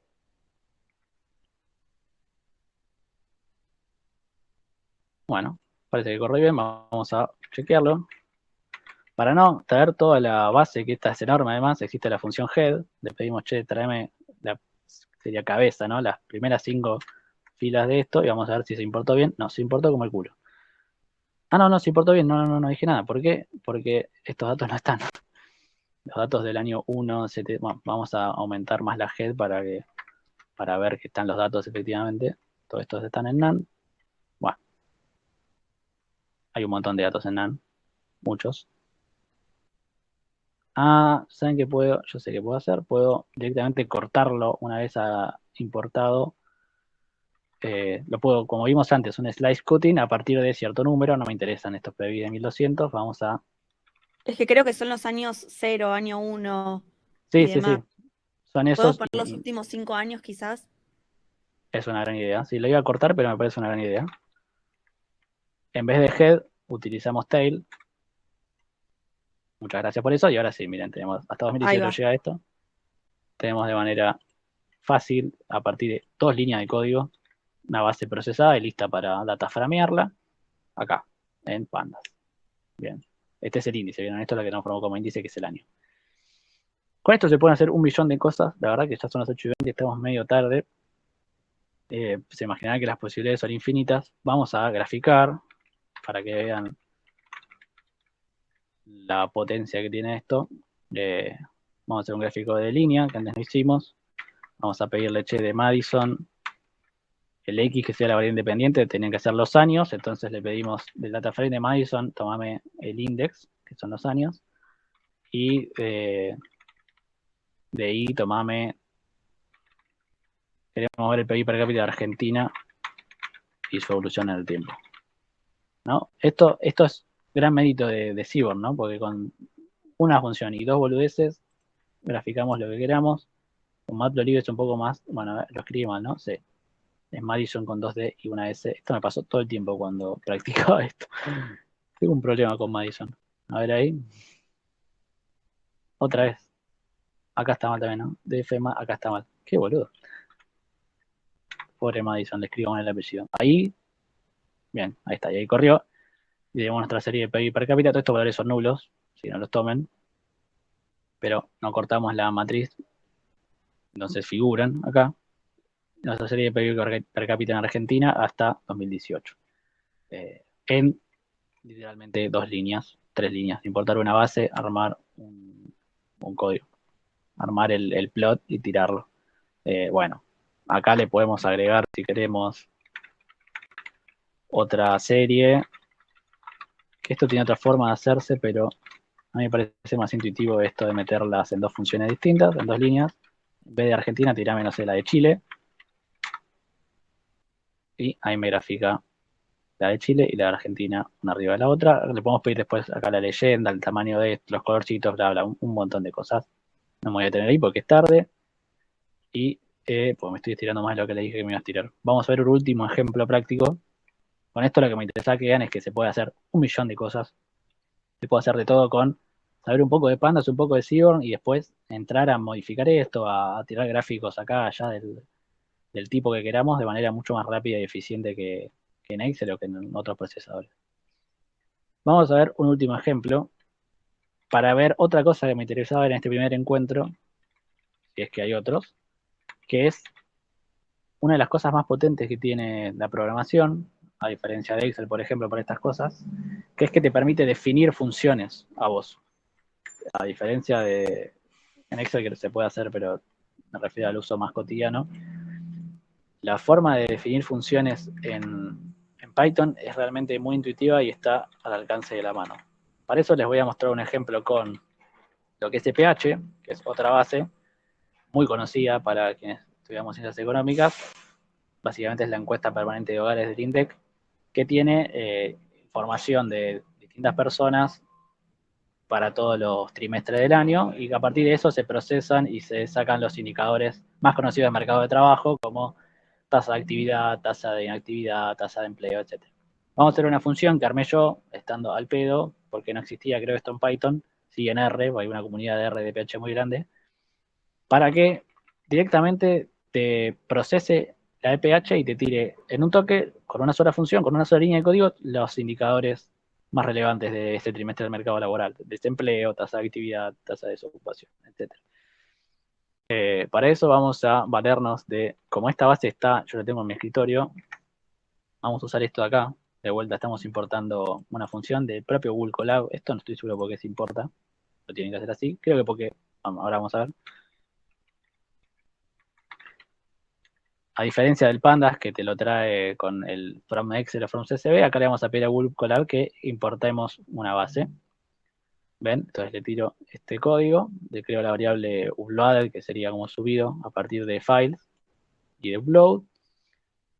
Bueno, parece que corre bien, vamos a chequearlo. Para no traer toda la base, que esta es enorme además, existe la función head, le pedimos, che, tráeme sería cabeza, ¿no? Las primeras 5 filas de esto y vamos a ver si se importó bien. No, se importó como el culo. Ah, no, se importó bien, no dije nada. ¿Por qué? Porque estos datos no están. Los datos del año 1, bueno, vamos a aumentar más la head para ver que están los datos efectivamente. Todos estos están en NaN. Bueno, hay un montón de datos en NaN, muchos. ¿Saben qué puedo? Yo sé qué puedo hacer. Puedo directamente cortarlo una vez importado. Lo puedo, como vimos antes, un slice cutting a partir de cierto número. No me interesan estos PBI de 1200. Vamos a... Es que creo que son los años 0, año 1 Sí, y sí, demás. son ¿Puedo esos poner los y últimos 5 años quizás? es una gran idea. Sí, lo iba a cortar, pero me parece una gran idea. En vez de head, utilizamos tail. Muchas gracias por eso. Y ahora sí, miren, tenemos hasta Ahí 2018 va. llega esto. Tenemos de manera fácil, a partir de 2 líneas de código, una base procesada y lista para dataframearla. Acá, en Pandas. Bien. Este es el índice, ¿vieron? Esto es lo que transformó como índice, que es el año. Con esto se pueden hacer 1.000.000 de cosas. La verdad que ya son las 8:20, estamos medio tarde. Se imaginarán que las posibilidades son infinitas. Vamos a graficar para que vean la potencia que tiene esto. Vamos a hacer un gráfico de línea, que antes no hicimos. Vamos a pedirle, che, de Madison, el X que sea la variable independiente, tenían que ser los años. Entonces le pedimos del data frame de Madison, tomame el index, que son los años. Y de ahí tomame... Queremos ver el PIB per cápita de Argentina y su evolución en el tiempo, ¿no? Esto es gran mérito de Seaborn, ¿no? Porque con una función y 2 boludeces graficamos lo que queramos. Con Matplotlib es un poco más, bueno, lo escribí mal, ¿no? Sí. Es Madison con 2D y una S. Esto me pasó todo el tiempo cuando practicaba esto. Tengo un problema con Madison. A ver ahí. Otra vez. Acá está mal también, ¿no? DF, acá está mal. Qué boludo. Pobre Madison, le escribo mal el apellido. Ahí. Bien, ahí está. Y ahí corrió. Y tenemos nuestra serie de PIB per cápita. Todos estos valores son nulos, si no los tomen. Pero no cortamos la matriz. Entonces figuran acá. Nuestra serie de PIB per cápita en Argentina hasta 2018. En literalmente 2 líneas, 3 líneas. Importar una base, armar un código. Armar el plot y tirarlo. Bueno, acá le podemos agregar, si queremos, otra serie. Que esto tiene otra forma de hacerse, pero a mí me parece más intuitivo esto de meterlas en 2 funciones distintas, en 2 líneas. En vez de Argentina, tirame, no sé, la de Chile. Y ahí me grafica la de Chile y la de Argentina una arriba de la otra. Le podemos pedir después acá la leyenda, el tamaño de esto, los colorcitos, bla, bla, un montón de cosas. No me voy a tener ahí porque es tarde. Y pues me estoy estirando más de lo que le dije que me iba a estirar. Vamos a ver un último ejemplo práctico. Con esto lo que me interesa que vean es que se puede hacer 1.000.000 de cosas. Se puede hacer de todo con saber un poco de Pandas, un poco de Seaborn y después entrar a modificar esto, a tirar gráficos acá, allá del tipo que queramos de manera mucho más rápida y eficiente que en Excel o que en otros procesadores. Vamos a ver un último ejemplo para ver otra cosa que me interesaba en este primer encuentro, si es que hay otros, que es una de las cosas más potentes que tiene la programación, a diferencia de Excel, por ejemplo, para estas cosas, que es que te permite definir funciones a vos. A diferencia de en Excel, que se puede hacer, pero me refiero al uso más cotidiano, la forma de definir funciones en Python es realmente muy intuitiva y está al alcance de la mano. Para eso les voy a mostrar un ejemplo con lo que es EPH, que es otra base muy conocida para quienes estudiamos ciencias económicas. Básicamente es la encuesta permanente de hogares del INDEC, que tiene información de distintas personas para todos los trimestres del año, y a partir de eso se procesan y se sacan los indicadores más conocidos del mercado de trabajo, como tasa de actividad, tasa de inactividad, tasa de empleo, etc. Vamos a hacer una función que armé yo, estando al pedo, porque no existía, creo, esto en Python, sí en R, porque hay una comunidad de R de PH muy grande, para que directamente te procese la EPH y te tire en un toque, con una sola función, con una sola línea de código, los indicadores más relevantes de este trimestre del mercado laboral: desempleo, tasa de actividad, tasa de desocupación, etc. Para eso vamos a valernos de, como esta base está, yo la tengo en mi escritorio, vamos a usar esto de acá. De vuelta estamos importando una función del propio Google Colab. Esto no estoy seguro por qué se importa, lo tienen que hacer así. Creo que porque, ahora vamos a ver. A diferencia del Pandas, que te lo trae con el from Excel o from CSV, acá le vamos a pedir a Google Colab que importemos una base. ¿Ven? Entonces le tiro este código, le creo la variable uploaded, que sería como subido a partir de files y de upload,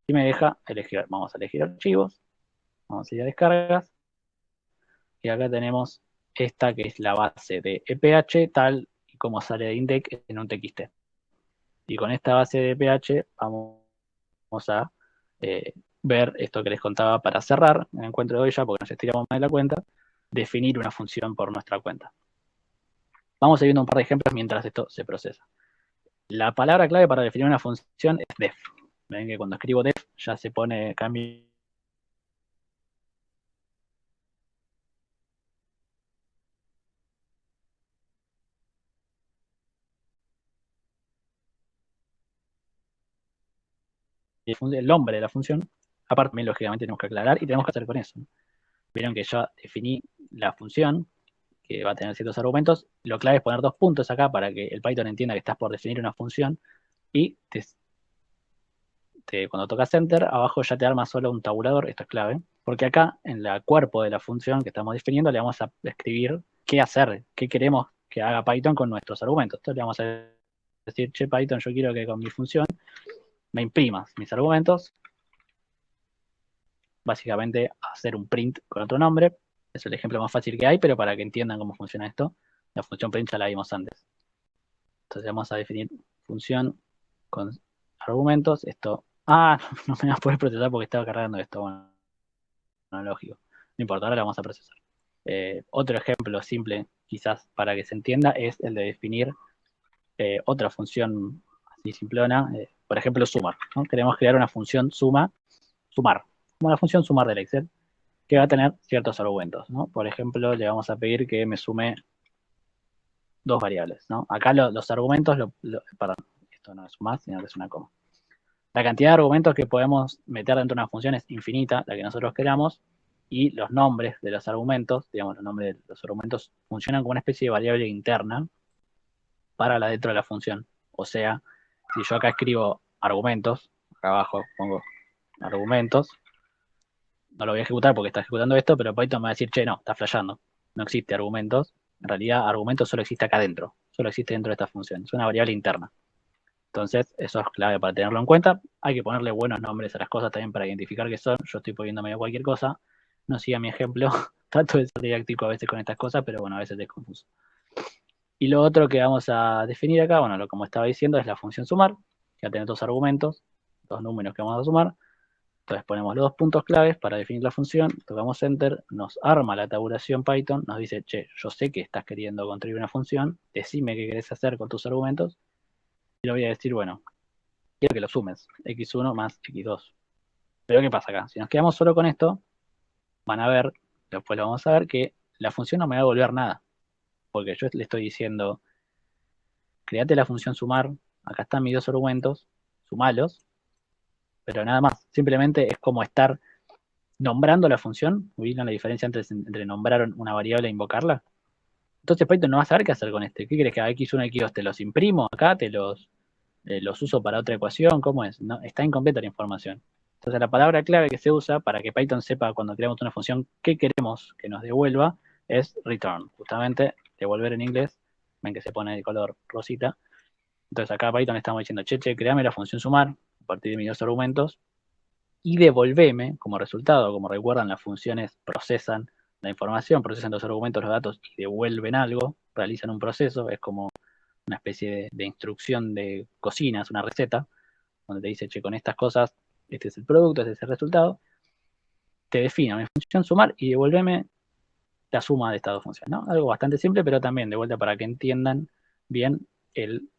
y me deja elegir. Vamos a elegir archivos, vamos a ir a descargas, y acá tenemos esta que es la base de EPH, tal y como sale de index en un TXT. Y con esta base de EPH vamos a ver esto que les contaba para cerrar el encuentro de hoy, ya porque nos estiramos más de la cuenta, definir una función por nuestra cuenta. Vamos a ir viendo un par de ejemplos mientras esto se procesa. La palabra clave para definir una función es def. Ven que cuando escribo def ya se pone, cambio. El nombre de la función. Aparte, también, lógicamente, tenemos que aclarar y tenemos que hacer con eso. Vieron que ya definí la función, que va a tener ciertos argumentos. Lo clave es poner 2 puntos acá para que el Python entienda que estás por definir una función, y cuando tocas Enter, abajo ya te arma solo un tabulador. Esto es clave, porque acá en el cuerpo de la función que estamos definiendo le vamos a escribir qué hacer, qué queremos que haga Python con nuestros argumentos. Entonces le vamos a decir, che, Python, yo quiero que con mi función me imprimas mis argumentos. Básicamente hacer un print con otro nombre. Es el ejemplo más fácil que hay, pero para que entiendan cómo funciona esto, la función print ya la vimos antes. Entonces vamos a definir función con argumentos. Esto, no me va a poder procesar porque estaba cargando esto. Bueno, no, lógico. No importa, ahora lo vamos a procesar. Otro ejemplo simple, quizás para que se entienda, es el de definir otra función así simplona. Por ejemplo, sumar, ¿no? Queremos crear una función sumar, como la función sumar del Excel, que va a tener ciertos argumentos, ¿no? Por ejemplo, le vamos a pedir que me sume 2 variables, ¿no? Acá los argumentos, perdón, esto no es un más, sino que es una coma. La cantidad de argumentos que podemos meter dentro de una función es infinita, la que nosotros queramos, y los nombres de los argumentos, digamos, los nombres de los argumentos funcionan como una especie de variable interna para la dentro de la función. O sea, si yo acá escribo argumentos, acá abajo pongo argumentos, no lo voy a ejecutar porque está ejecutando esto, pero Python me va a decir, che, no, está flasheando, no existe argumentos. En realidad, argumentos solo existe acá adentro, solo existe dentro de esta función, es una variable interna. Entonces, eso es clave para tenerlo en cuenta. Hay que ponerle buenos nombres a las cosas también para identificar qué son. Yo estoy poniendo medio cualquier cosa, no siga mi ejemplo. Trato de ser didáctico a veces con estas cosas, pero bueno, a veces es confuso. Y lo otro que vamos a definir acá, bueno, como estaba diciendo, es la función sumar, que va a tener 2 argumentos, 2 números que vamos a sumar. Entonces ponemos los 2 puntos claves para definir la función, tocamos Enter, nos arma la tabulación Python, nos dice, che, yo sé que estás queriendo construir una función, decime qué querés hacer con tus argumentos, y le voy a decir, bueno, quiero que lo sumes, x1 más x2. Pero ¿qué pasa acá? Si nos quedamos solo con esto, van a ver, después lo vamos a ver, que la función no me va a devolver nada, porque yo le estoy diciendo, créate la función sumar, acá están mis 2 argumentos, sumalos, pero nada más, simplemente es como estar nombrando la función. ¿Ubican la diferencia entre nombrar una variable e invocarla? Entonces Python no va a saber qué hacer con este. ¿Qué quieres que haga? X1 y X2 te los imprimo acá, los uso para otra ecuación. ¿Cómo es? No, está incompleta la información. Entonces la palabra clave que se usa para que Python sepa cuando creamos una función qué queremos que nos devuelva es return. Justamente devolver en inglés. Ven que se pone de color rosita. Entonces acá Python estamos diciendo, che, créame la función sumar a partir de mis 2 argumentos y devolveme como resultado. Como recuerdan, las funciones procesan la información, procesan los argumentos, los datos y devuelven algo, realizan un proceso. Es como una especie de instrucción de cocina, es una receta, donde te dice, che, con estas cosas, este es el producto, este es el resultado. Te defino mi función sumar y devuélveme la suma de estas 2 funciones, ¿no? Algo bastante simple, pero también de vuelta para que entiendan bien el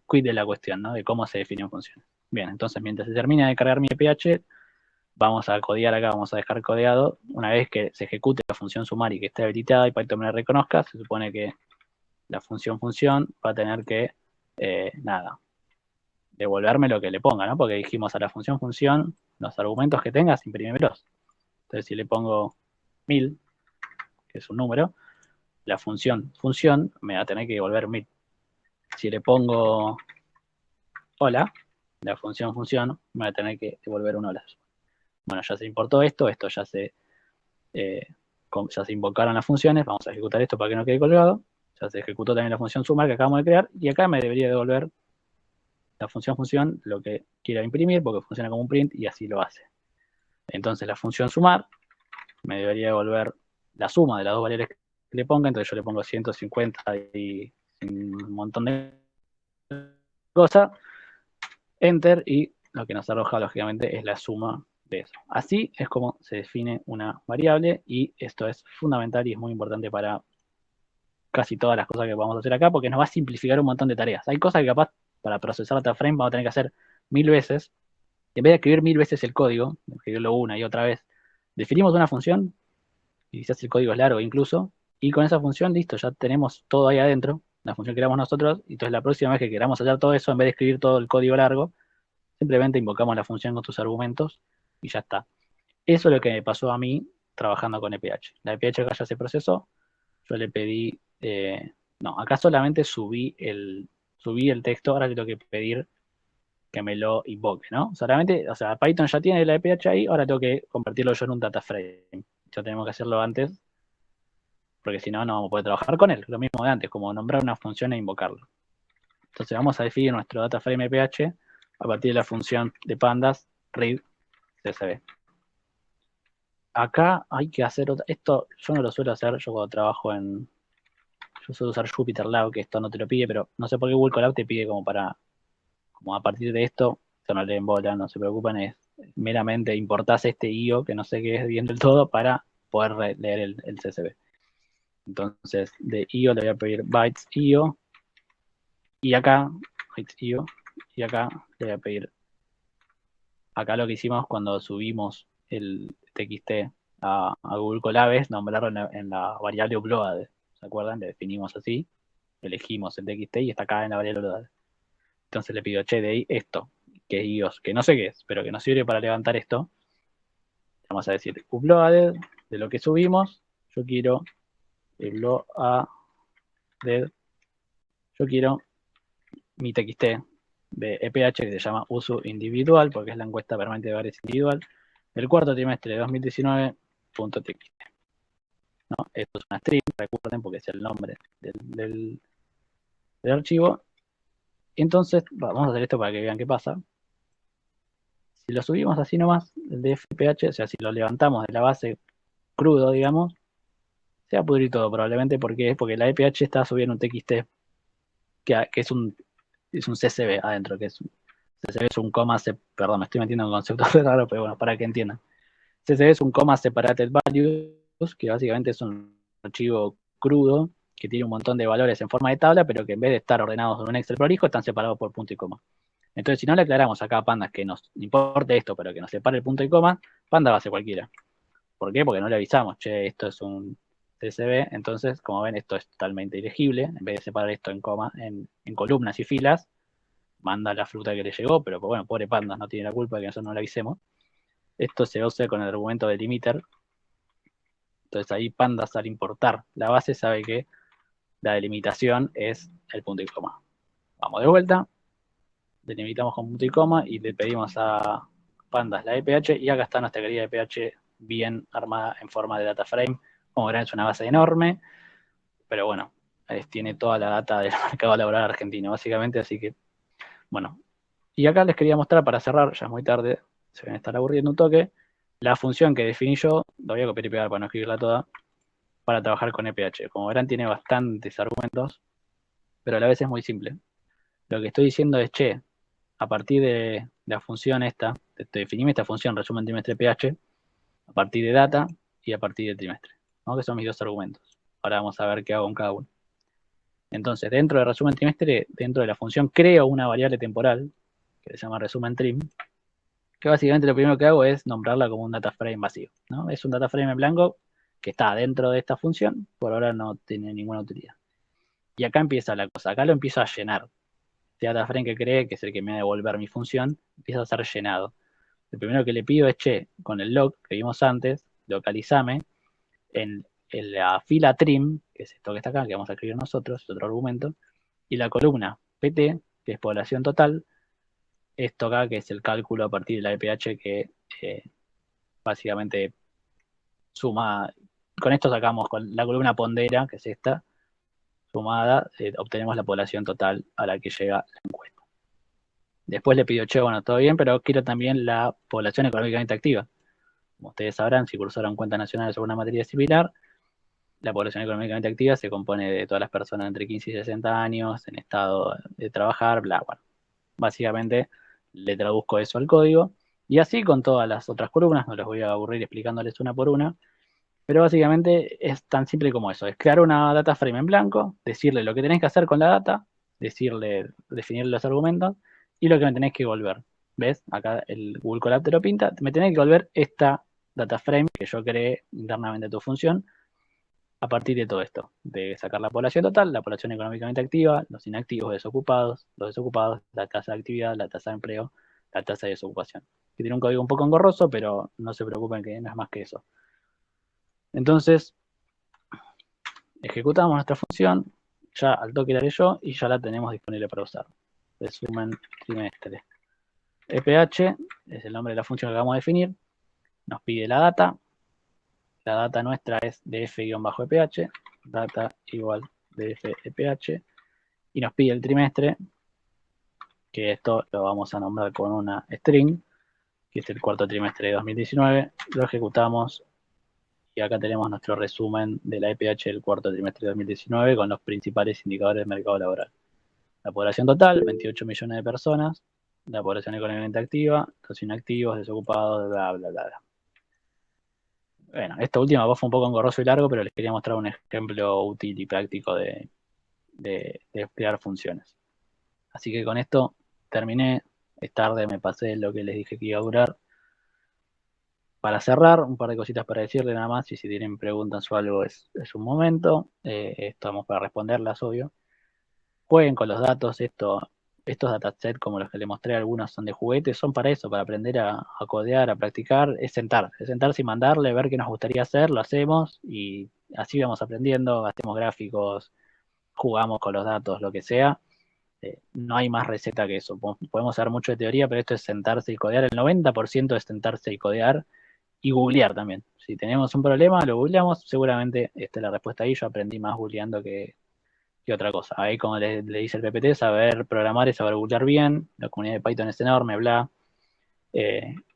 quid de la cuestión, ¿no? De cómo se definen funciones. Bien, entonces mientras se termina de cargar mi EPH, vamos a codear acá, vamos a dejar codeado, una vez que se ejecute la función sumar y que esté habilitada y Python me la reconozca, se supone que la función va a tener que, devolverme lo que le ponga, ¿no? Porque dijimos a la función, los argumentos que tengas, imprímemelos. Entonces, si le pongo 1000, que es un número, la función me va a tener que devolver 1000. Si le pongo hola, la función me va a tener que devolver un hola. Bueno, ya se importó esto ya se invocaron las funciones, vamos a ejecutar esto para que no quede colgado, ya se ejecutó también la función sumar que acabamos de crear, y acá me debería devolver la función lo que quiera imprimir, porque funciona como un print y así lo hace. Entonces la función sumar me debería devolver la suma de las dos variables que le ponga, entonces yo le pongo 150 y un montón de cosas, enter, y lo que nos arroja lógicamente es la suma de eso. Así es como se define una variable, y esto es fundamental y es muy importante para casi todas las cosas que vamos a hacer acá, porque nos va a simplificar un montón de tareas. Hay cosas que capaz para procesar DataFrame vamos a tener que hacer 1000 veces. En vez de escribir 1000 veces el código, escribirlo una y otra vez, definimos una función, y quizás el código es largo incluso, y con esa función, listo, ya tenemos todo ahí adentro, la función que queramos nosotros, y entonces la próxima vez que queramos hacer todo eso, en vez de escribir todo el código largo, simplemente invocamos la función con tus argumentos y ya está. Eso es lo que me pasó a mí trabajando con EPH. La EPH acá ya se procesó, yo le pedí, no, acá solamente subí el texto, ahora le tengo que pedir que me lo invoque, ¿no? Solamente, o sea, Python ya tiene la EPH ahí, ahora tengo que convertirlo yo en un data frame. Ya tenemos que hacerlo antes, porque si no, no vamos a poder trabajar con él. Lo mismo de antes, como nombrar una función e invocarlo. Entonces vamos a definir nuestro data frame EPH a partir de la función de pandas read csv. Acá hay que hacer esto yo no lo suelo hacer, yo cuando trabajo yo suelo usar JupyterLab, que esto no te lo pide, pero no sé por qué Google Colab te pide como a partir de esto no le bola, no se preocupen, es meramente importás este IO, que no sé qué es bien del todo, para poder leer el CSV. Entonces, de IO le voy a pedir bytes IO, y acá, bytes IO, y acá le voy a pedir, acá lo que hicimos cuando subimos el TXT a Google Colab es nombrarlo en la variable upload, ¿se acuerdan? Le definimos así, elegimos el TXT y está acá en la variable upload. Entonces le pido, che, de ahí esto, que es IOS, que no sé qué es, pero que nos sirve para levantar esto. Vamos a decir, uploaded, de lo que subimos, yo quiero uploaded, yo quiero mi TXT de EPH que se llama uso individual, porque es la encuesta permanente de variables individual, del cuarto trimestre de 2019.txt. ¿No? Esto es una string, recuerden, porque es el nombre del archivo. Entonces, vamos a hacer esto para que vean qué pasa. Si lo subimos así nomás, el de FPH, o sea, si lo levantamos de la base crudo, digamos, se va a pudrir todo probablemente. ¿Por qué? Porque la EPH está subiendo un TXT que es un CSV adentro, que es un CSV es un coma, perdón, me estoy metiendo en conceptos raros, pero bueno, para que entiendan. CSV es un coma separated values, que básicamente es un archivo crudo que tiene un montón de valores en forma de tabla, pero que en vez de estar ordenados en un Excel prolijo, están separados por punto y coma. Entonces, si no le aclaramos acá a Pandas que nos importe esto, pero que nos separe el punto y coma, Panda va a ser cualquiera. ¿Por qué? Porque no le avisamos, che, esto es un CSV, entonces, como ven, esto es totalmente ilegible. En vez de separar esto en columnas y filas, manda la fruta que le llegó, pero bueno, pobre Pandas, no tiene la culpa de que nosotros no le avisemos. Esto se usa con el argumento delimiter. Entonces ahí Pandas, al importar la base, sabe que la delimitación es el punto y coma. Vamos de vuelta, delimitamos con punto y coma y le pedimos a Pandas la EPH, y acá está nuestra querida EPH bien armada en forma de data frame. Como verán, es una base enorme, pero bueno, tiene toda la data del mercado laboral argentino, básicamente, así que, bueno. Y acá les quería mostrar, para cerrar, ya es muy tarde, se van a estar aburriendo un toque, la función que definí yo, la voy a copiar y pegar para no escribirla toda, para trabajar con EPH. Como verán, tiene bastantes argumentos, pero a la vez es muy simple. Lo que estoy diciendo es, che, a partir de la función esta, definime esta función resumen trimestre EPH, a partir de data y a partir de trimestre, ¿no? Que son mis dos argumentos. Ahora vamos a ver qué hago con cada uno. Entonces, dentro de resumen trimestre, dentro de la función, creo una variable temporal que se llama resumen trim, que básicamente lo primero que hago es nombrarla como un data frame vacío, ¿no? Es un data frame en blanco que está dentro de esta función, por ahora no tiene ninguna utilidad. Y acá empieza la cosa, acá lo empiezo a llenar. Este data frame que cree, que es el que me va a devolver mi función, empieza a ser llenado. Lo primero que le pido es, che, con el log que vimos antes, localizame en la fila trim, que es esto que está acá, que vamos a escribir nosotros, es otro argumento, y la columna pt, que es población total, esto acá, que es el cálculo a partir de la EPH que básicamente suma, con esto sacamos con la columna pondera, que es esta, sumada, obtenemos la población total a la que llega la encuesta. Después le pido, che, bueno, todo bien, pero quiero también la población económicamente activa. Como ustedes sabrán, si cursaron cuentas nacionales sobre una materia similar, la población económicamente activa se compone de todas las personas entre 15 y 60 años, en estado de trabajar, bla, bueno. Básicamente le traduzco eso al código, y así con todas las otras columnas, no les voy a aburrir explicándoles una por una, pero básicamente es tan simple como eso, es crear una data frame en blanco, decirle lo que tenés que hacer con la data, definir los argumentos, y lo que me tenés que volver. ¿Ves? Acá el Google Colab te lo pinta, me tenés que volver esta data frame que yo creé internamente de tu función, a partir de todo esto, de sacar la población total, la población económicamente activa, los inactivos, los desocupados, la tasa de actividad, la tasa de empleo, la tasa de desocupación. Que tiene un código un poco engorroso, pero no se preocupen que no es más que eso. Entonces, ejecutamos nuestra función, ya al toque la haré yo y ya la tenemos disponible para usar. Resumen trimestre. EPH es el nombre de la función que acabamos de definir, nos pide la data. La data nuestra es df-eph, data igual df-eph, y nos pide el trimestre, que esto lo vamos a nombrar con una string, que es el cuarto trimestre de 2019, lo ejecutamos, y acá tenemos nuestro resumen de la EPH del cuarto trimestre de 2019 con los principales indicadores del mercado laboral. La población total, 28 millones de personas, la población económicamente activa, los inactivos, desocupados, bla, bla, bla, bla. Bueno, esta última voz fue un poco engorroso y largo, pero les quería mostrar un ejemplo útil y práctico de crear funciones. Así que con esto terminé. Es tarde, me pasé lo que les dije que iba a durar. Para cerrar, un par de cositas para decirle nada más, y si tienen preguntas o algo es un momento. Estamos para responderlas, obvio. Jueguen con los datos, estos datasets como los que les mostré, algunos son de juguetes, son para eso, para aprender a codear, a practicar, es sentarse y mandarle, ver qué nos gustaría hacer, lo hacemos y así vamos aprendiendo, hacemos gráficos, jugamos con los datos, lo que sea. No hay más receta que eso. Podemos saber mucho de teoría, pero esto es sentarse y codear. El 90% es sentarse y codear y googlear también. Si tenemos un problema, lo googleamos, seguramente esta es la respuesta ahí. Yo aprendí más googleando que otra cosa. Ahí, como le dice el PPT, saber programar y saber googlear bien. La comunidad de Python es enorme, bla.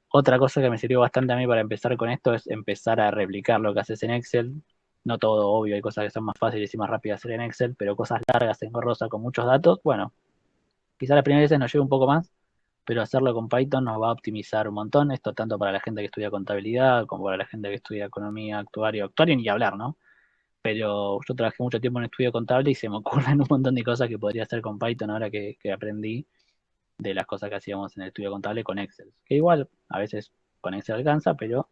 Otra cosa que me sirvió bastante a mí para empezar con esto es empezar a replicar lo que haces en Excel. No todo, obvio, hay cosas que son más fáciles y más rápidas hacer en Excel, pero cosas largas, engorrosas, con muchos datos, bueno, quizá la primera vez nos lleve un poco más, pero hacerlo con Python nos va a optimizar un montón. Esto tanto para la gente que estudia contabilidad, como para la gente que estudia economía, actuario ni hablar, ¿no? Pero yo trabajé mucho tiempo en estudio contable y se me ocurren un montón de cosas que podría hacer con Python ahora que aprendí de las cosas que hacíamos en el estudio contable con Excel. Que igual a veces con Excel alcanza, pero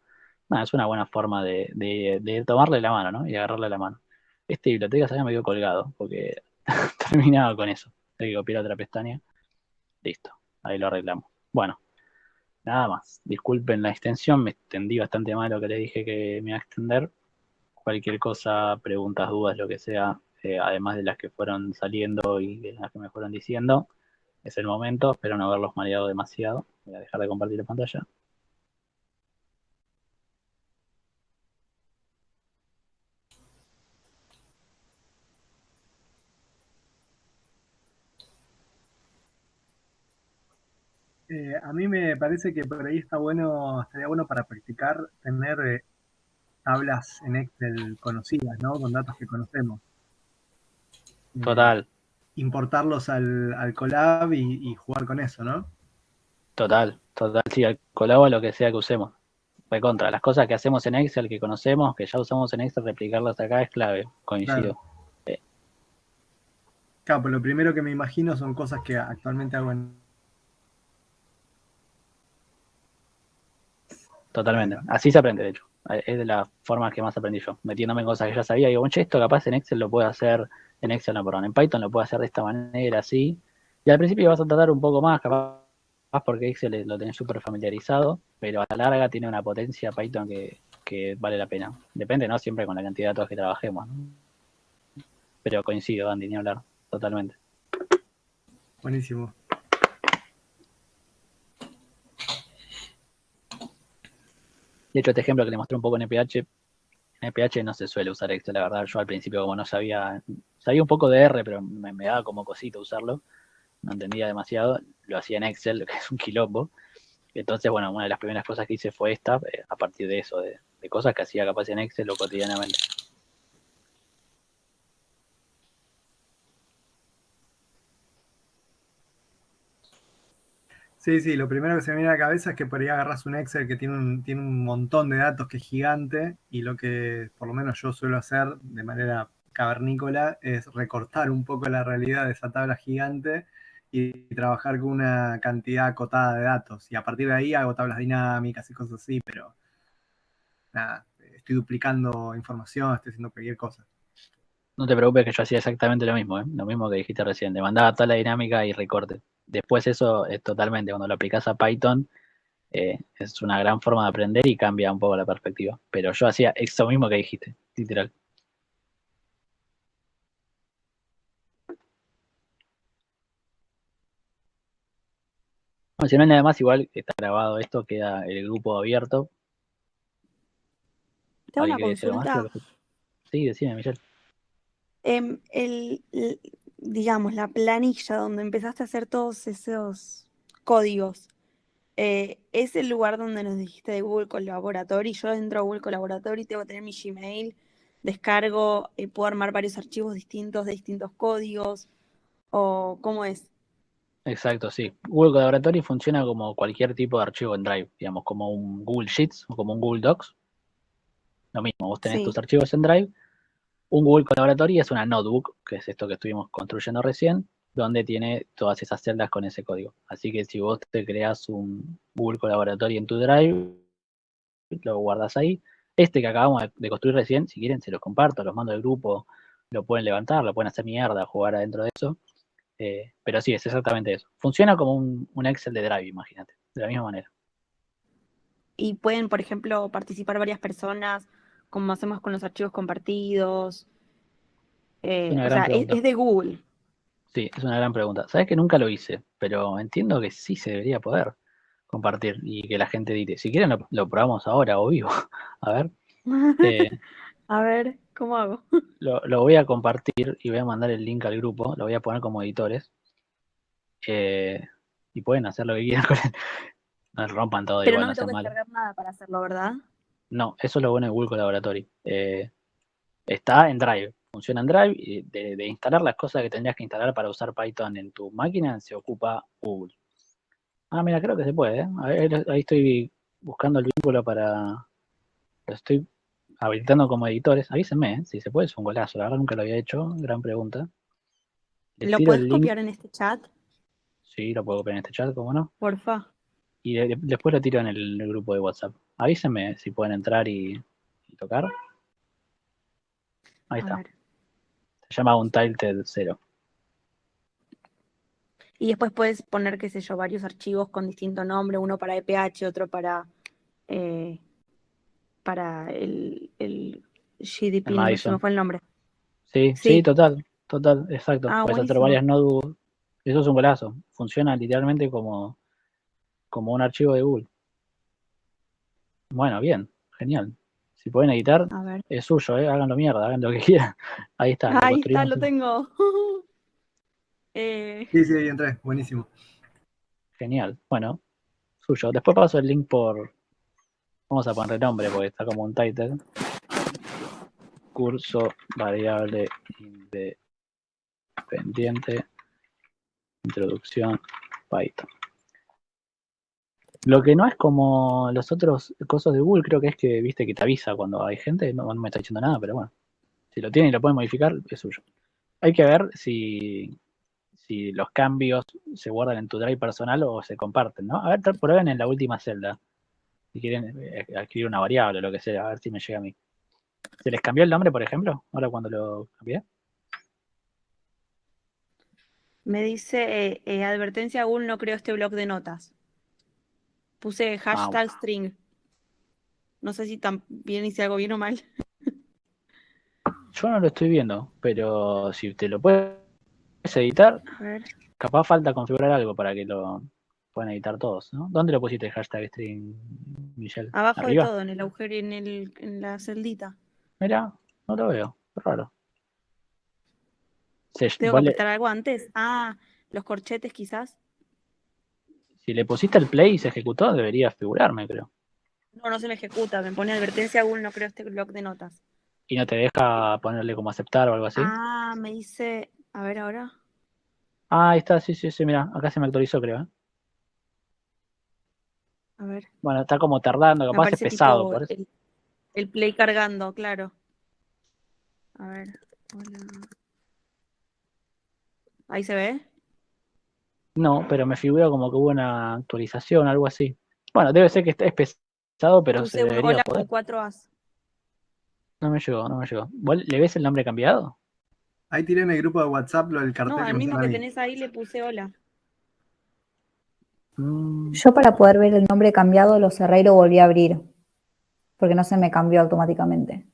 nada, es una buena forma de tomarle la mano, ¿no? Y agarrarle la mano. Biblioteca se me quedó colgado, porque terminaba con eso. Hay que copiar otra pestaña. Listo, ahí lo arreglamos. Bueno, nada más. Disculpen la extensión, me extendí bastante mal lo que les dije que me iba a extender. Cualquier cosa, preguntas, dudas, lo que sea, además de las que fueron saliendo y de las que me fueron diciendo, es el momento. Espero no haberlos mareado demasiado. Voy a dejar de compartir la pantalla. A mí me parece que por ahí estaría bueno para practicar tener tablas en Excel conocidas, ¿no? Con datos que conocemos. Total, Importarlos al Colab y jugar con eso, ¿no? total. Sí, al colabo lo que sea que usemos. Recontra, las cosas que hacemos en Excel, que conocemos, que ya usamos en Excel, replicarlas acá es clave, coincido. Claro. Claro, pues lo primero que me imagino son cosas que actualmente hago en Totalmente. Ahí va. Así se aprende, de hecho. Es de las formas que más aprendí yo. Metiéndome en cosas que ya sabía. Digo, che, esto capaz en Excel lo puedo hacer, en Excel no, perdón, en Python lo puedo hacer de esta manera, así. Y al principio vas a tratar un poco más, capaz porque Excel lo tenés súper familiarizado, pero a la larga tiene una potencia Python que vale la pena. Depende, ¿no? Siempre con la cantidad de datos que trabajemos, ¿no? Pero coincido, Andy, ni hablar, totalmente. Buenísimo. De hecho, este ejemplo que le mostré un poco en EPH no se suele usar Excel, la verdad. Yo al principio, como no sabía un poco de R, pero me daba como cosita usarlo, no entendía demasiado, lo hacía en Excel, que es un quilombo. Entonces, bueno, una de las primeras cosas que hice fue esta, a partir de eso, de cosas que hacía capaz en Excel o cotidianamente. Sí, lo primero que se me viene a la cabeza es que por ahí agarras un Excel que tiene un montón de datos que es gigante, y lo que por lo menos yo suelo hacer de manera cavernícola es recortar un poco la realidad de esa tabla gigante y trabajar con una cantidad acotada de datos. Y a partir de ahí hago tablas dinámicas y cosas así, pero nada, estoy duplicando información, estoy haciendo cualquier cosa. No te preocupes que yo hacía exactamente lo mismo, ¿eh? Lo mismo que dijiste recién, te mandaba tabla dinámica y recorte. Después eso es totalmente, cuando lo aplicas a Python, es una gran forma de aprender y cambia un poco la perspectiva. Pero yo hacía eso mismo que dijiste, literal. Bueno, si no hay nada más, igual está grabado esto, queda el grupo abierto. Tengo ¿Alguien una quiere decir algo más? consulta. Sí, decime, Michelle. Digamos, la planilla donde empezaste a hacer todos esos códigos, es el lugar donde nos dijiste de Google Collaboratory. Yo entro a Google Collaboratory, tengo que tener mi Gmail, descargo, puedo armar varios archivos distintos de distintos códigos, o cómo es. Exacto, sí. Google Collaboratory funciona como cualquier tipo de archivo en Drive, digamos, como un Google Sheets o como un Google Docs. Lo mismo, vos tenés tus Sí, archivos en Drive. Un Google Collaboratory es una notebook, que es esto que estuvimos construyendo recién, donde tiene todas esas celdas con ese código. Así que si vos te creas un Google Collaboratory en tu Drive, lo guardas ahí. Este que acabamos de construir recién, si quieren se los comparto, los mando al grupo, lo pueden levantar, lo pueden hacer mierda, jugar adentro de eso. Pero sí, es exactamente eso. Funciona como un Excel de Drive, imagínate, de la misma manera. y pueden, por ejemplo, participar varias personas, como hacemos con los archivos compartidos. Es una O gran sea, pregunta. es de Google. Sí, es una gran pregunta. Sabes que nunca lo hice, pero entiendo que sí se debería poder compartir y que la gente edite. Si quieren lo probamos ahora o vivo. A ver, eh, A ver, ¿cómo hago? lo voy a compartir y voy a mandar el link al grupo. Lo voy a poner como editores. Y pueden hacer lo que quieran con él. No rompan todo Pero igual, no no me tengo sean que malos. descargar nada para hacerlo, ¿verdad? No, eso es lo bueno de Google Collaboratory. Está en Drive, funciona en Drive, y de instalar las cosas que tendrías que instalar para usar Python en tu máquina se ocupa Google. Ah, mira, creo que se puede, ¿eh? A ver, ahí estoy buscando el vínculo para... Lo estoy habilitando como editores. Avísenme, ¿eh? Si se puede, es un golazo. La verdad nunca lo había hecho. Gran pregunta. Les ¿Lo tiro puedes el link. copiar en este chat? Sí, lo puedo copiar en este chat, ¿cómo no? Porfa. Y después lo tiro en el grupo de WhatsApp. Avísenme si pueden entrar y tocar. Ahí A está. ver. Se llama Untitled 0. Y después puedes poner, qué sé yo, varios archivos con distinto nombre, uno para EPH, otro eh, para el El GDP, no se me Madison. fue el nombre. Sí, sí, Sí. total, exacto. Ah, Puedes hacer buenísimo. varias notebooks. Eso es un golazo. Funciona literalmente como un archivo de Google. Bueno, bien, genial. Si pueden editar, A ver. es suyo, háganlo mierda, hagan lo que quieran. Ahí está, lo Ahí está, construimos. lo tengo. Eh, Sí, ahí entré, buenísimo. Genial. Bueno, suyo. Después paso el link por. Vamos a ponerle nombre porque está como un title. Curso variable independiente. Introducción Python. Lo que no es como los otros cosas de Google, creo que es que, viste, que te avisa cuando hay gente, no me está diciendo nada, pero bueno, si lo tienen y lo pueden modificar, es suyo. Hay que ver si los cambios se guardan en tu drive personal o se comparten, ¿no? A ver, prueben en la última celda. Si quieren adquirir una variable o lo que sea, a ver si me llega a mí. ¿Se les cambió el nombre, por ejemplo? Ahora cuando lo cambié. Me dice advertencia, Google no creó este bloc de notas. Puse hashtag string. No sé si también hice algo bien o mal. Yo no lo estoy viendo, pero si te lo puedes editar, A ver. capaz falta configurar algo para que lo puedan editar todos, ¿no? ¿Dónde lo pusiste el hashtag string, Michelle? Abajo de ¿Arriba? todo, en el agujero, en la celdita. Mira, no lo veo, qué raro. ¿Tengo que apretar algo antes? Ah, los corchetes quizás. Si le pusiste el play y se ejecutó, debería figurarme, creo. No se me ejecuta, me pone advertencia, Google no creó este bloc de notas. ¿Y no te deja ponerle como aceptar o algo así? Ah, me dice, a ver ahora. Ah, ahí está, sí, mira, acá se me actualizó, creo. A ver. Bueno, está como tardando, Me capaz es aparece pesado, tipo por eso. el play cargando, claro. A ver, hola. ¿Ahí se ve? No, pero me figura como que hubo una actualización, algo así. Bueno, debe ser que es pesado, pero se Puse un debería hola poder. con 4 As. No me llegó. ¿Vos le ves el nombre cambiado? Ahí tiré en el grupo de WhatsApp lo del cartel No, que al me mismo sale a que mí. tenés ahí le puse hola. Yo para poder ver el nombre cambiado lo cerré y lo volví a abrir, porque no se me cambió automáticamente.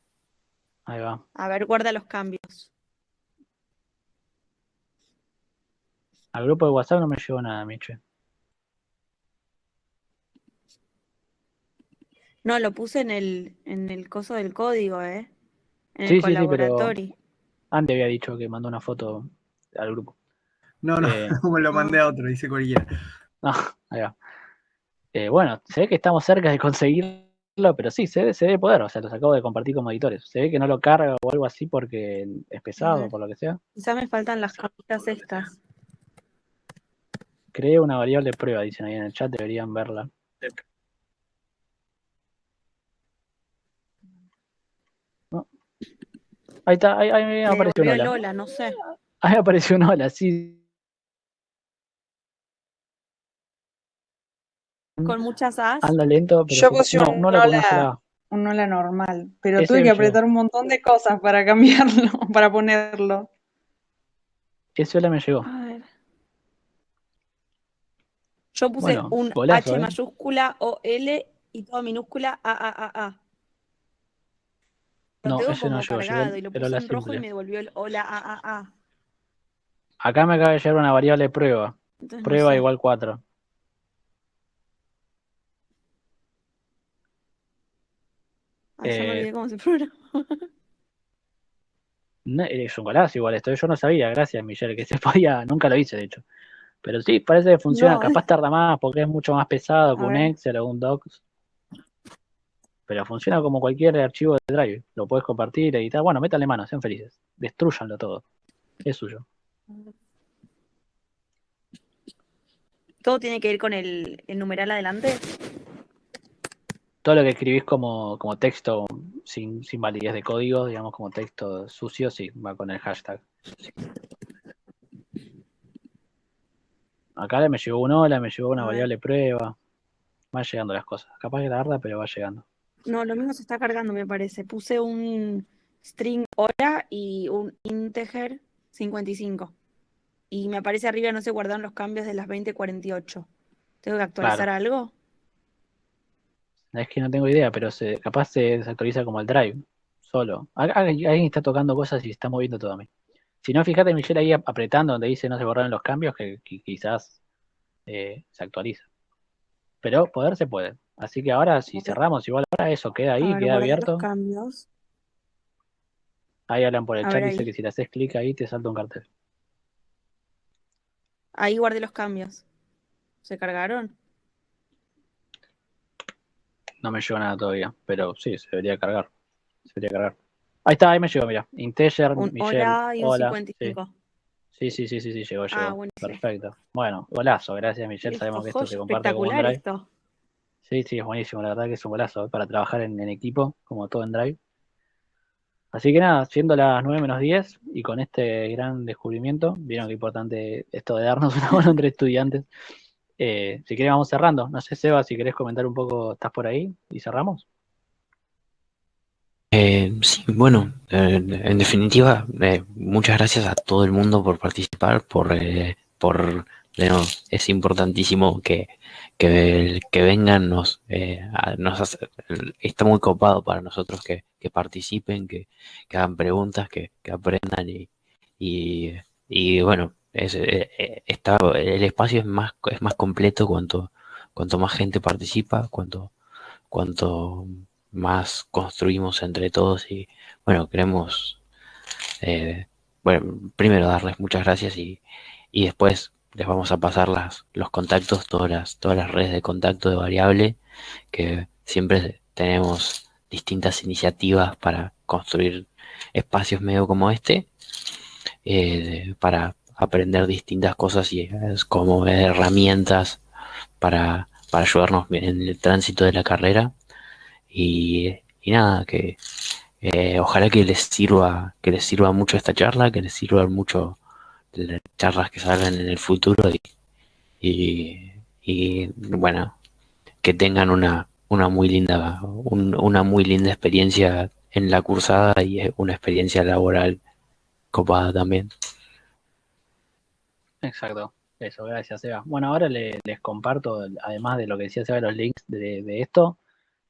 Ahí va. A ver, guarda los cambios. Al grupo de WhatsApp no me llegó nada, Miche. No, lo puse en el coso del código, En el Sí, pero colaboratory. antes había dicho que mandó una foto al grupo. No, como lo mandé a otro, dice cualquiera. No, ahí va. Bueno, se ve que estamos cerca de conseguirlo, pero sí, se debe poder. O sea, los acabo de compartir como editores. Se ve que no lo carga o algo así porque es pesado, por lo que sea. Quizás me faltan las capitas estas. Creé una variable de prueba, dicen ahí en el chat, deberían verla. No. Ahí está, ahí me apareció un hola. Lola, no sé. Ahí me apareció un hola, sí. Con muchas As. Anda lento, pero Yo sí. puse No la conoce la A. un hola normal, pero Ese tuve que me apretar llegó. un montón de cosas para cambiarlo, para ponerlo. Ese hola me llegó. A ver. Yo puse Bueno, un golazo, H mayúscula o L y todo minúscula A. Lo No, tengo ese no como llegó cargado y lo el puse hola en rojo y simple. me devolvió el hola A. Acá me acaba de llegar una variable de prueba. Entonces, Prueba no sé. igual 4. Ay, ya me olvidé cómo se programa. Es un golazo igual esto. Yo no sabía, gracias Michelle, que se podía, nunca lo hice de hecho. Pero sí, parece que funciona. No, Capaz tarda más porque es mucho más pesado que a un ver. Excel o un Docs. Pero funciona como cualquier archivo de Drive. Lo puedes compartir, editar. Bueno, métanle mano, sean felices. Destruyanlo todo. Es suyo. Todo tiene que ir con el numeral adelante. Todo lo que escribís como texto sin validez de código, digamos como texto sucio, sí, va con el hashtag. Acá me llegó un hola, me llegó una variable prueba. Van llegando las cosas. Capaz que tarda, pero va llegando. No, lo mismo se está cargando, me parece. Puse un string hola y un integer 55. Y me aparece arriba, no se guardaron los cambios de las 20:48. ¿Tengo que actualizar Claro. algo? Es que no tengo idea, pero capaz se desactualiza como el Drive, solo. Alguien está tocando cosas y está moviendo todo a mí. Si no, fíjate, Michelle, ahí apretando donde dice no se borraron los cambios, que quizás se actualiza. Pero poder se puede. Así que ahora, si cerramos, igual ahora eso queda ahí, queda guardar abierto. los cambios. Ahí hablan por el A chat, ver, dice ahí. que si le haces clic ahí te salta un cartel. Ahí guardé los cambios. ¿Se cargaron? No me llegó nada todavía, pero sí, se debería cargar. Ahí está, ahí me llegó, mira. Integer, Un Michelle, hola y un hola. 55. Sí, llegó. Buenísimo. Perfecto. Bueno, golazo, gracias Michelle, sabemos que esto se comparte como espectacular OneDrive. esto. Sí, es buenísimo, la verdad que es un golazo para trabajar en equipo, como todo en Drive. Así que nada, siendo las 9 menos 10 y con este gran descubrimiento, vieron qué importante esto de darnos una mano entre estudiantes. Si querés vamos cerrando. No sé, Seba, si querés comentar un poco, ¿estás por ahí? ¿Y cerramos? Sí, bueno, en definitiva, muchas gracias a todo el mundo por participar, de nuevo, es importantísimo que vengan, está muy copado para nosotros que participen, que hagan preguntas, que aprendan y, y bueno, el espacio es más completo cuanto más gente participa, cuanto más construimos entre todos y bueno, queremos, bueno, primero darles muchas gracias y después les vamos a pasar los contactos, todas las redes de contacto de Variable, que siempre tenemos distintas iniciativas para construir espacios medio como este, para aprender distintas cosas y como herramientas para ayudarnos en el tránsito de la carrera. Y nada, ojalá que les sirva mucho esta charla, que les sirvan mucho las charlas que salgan en el futuro y bueno, que tengan una muy linda experiencia en la cursada y una experiencia laboral copada también. Exacto. Eso, gracias, Seba. Bueno, ahora les comparto, además de lo que decía Seba, los links de esto,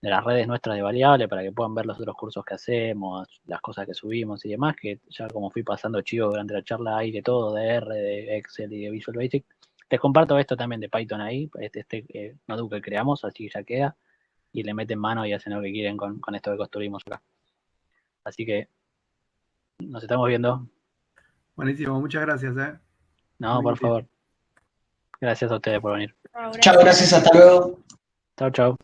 de las redes nuestras de Variable, para que puedan ver los otros cursos que hacemos, las cosas que subimos y demás, que ya como fui pasando chivo durante la charla hay de todo, de R, de Excel y de Visual Basic. Les comparto esto también de Python ahí, notebook que creamos, así que ya queda, y le meten mano y hacen lo que quieren con esto que construimos acá. Así que nos estamos viendo. Buenísimo, muchas gracias, No, por favor. Gracias a ustedes por venir. Chao, Chao, gracias, hasta luego. Chao, chao.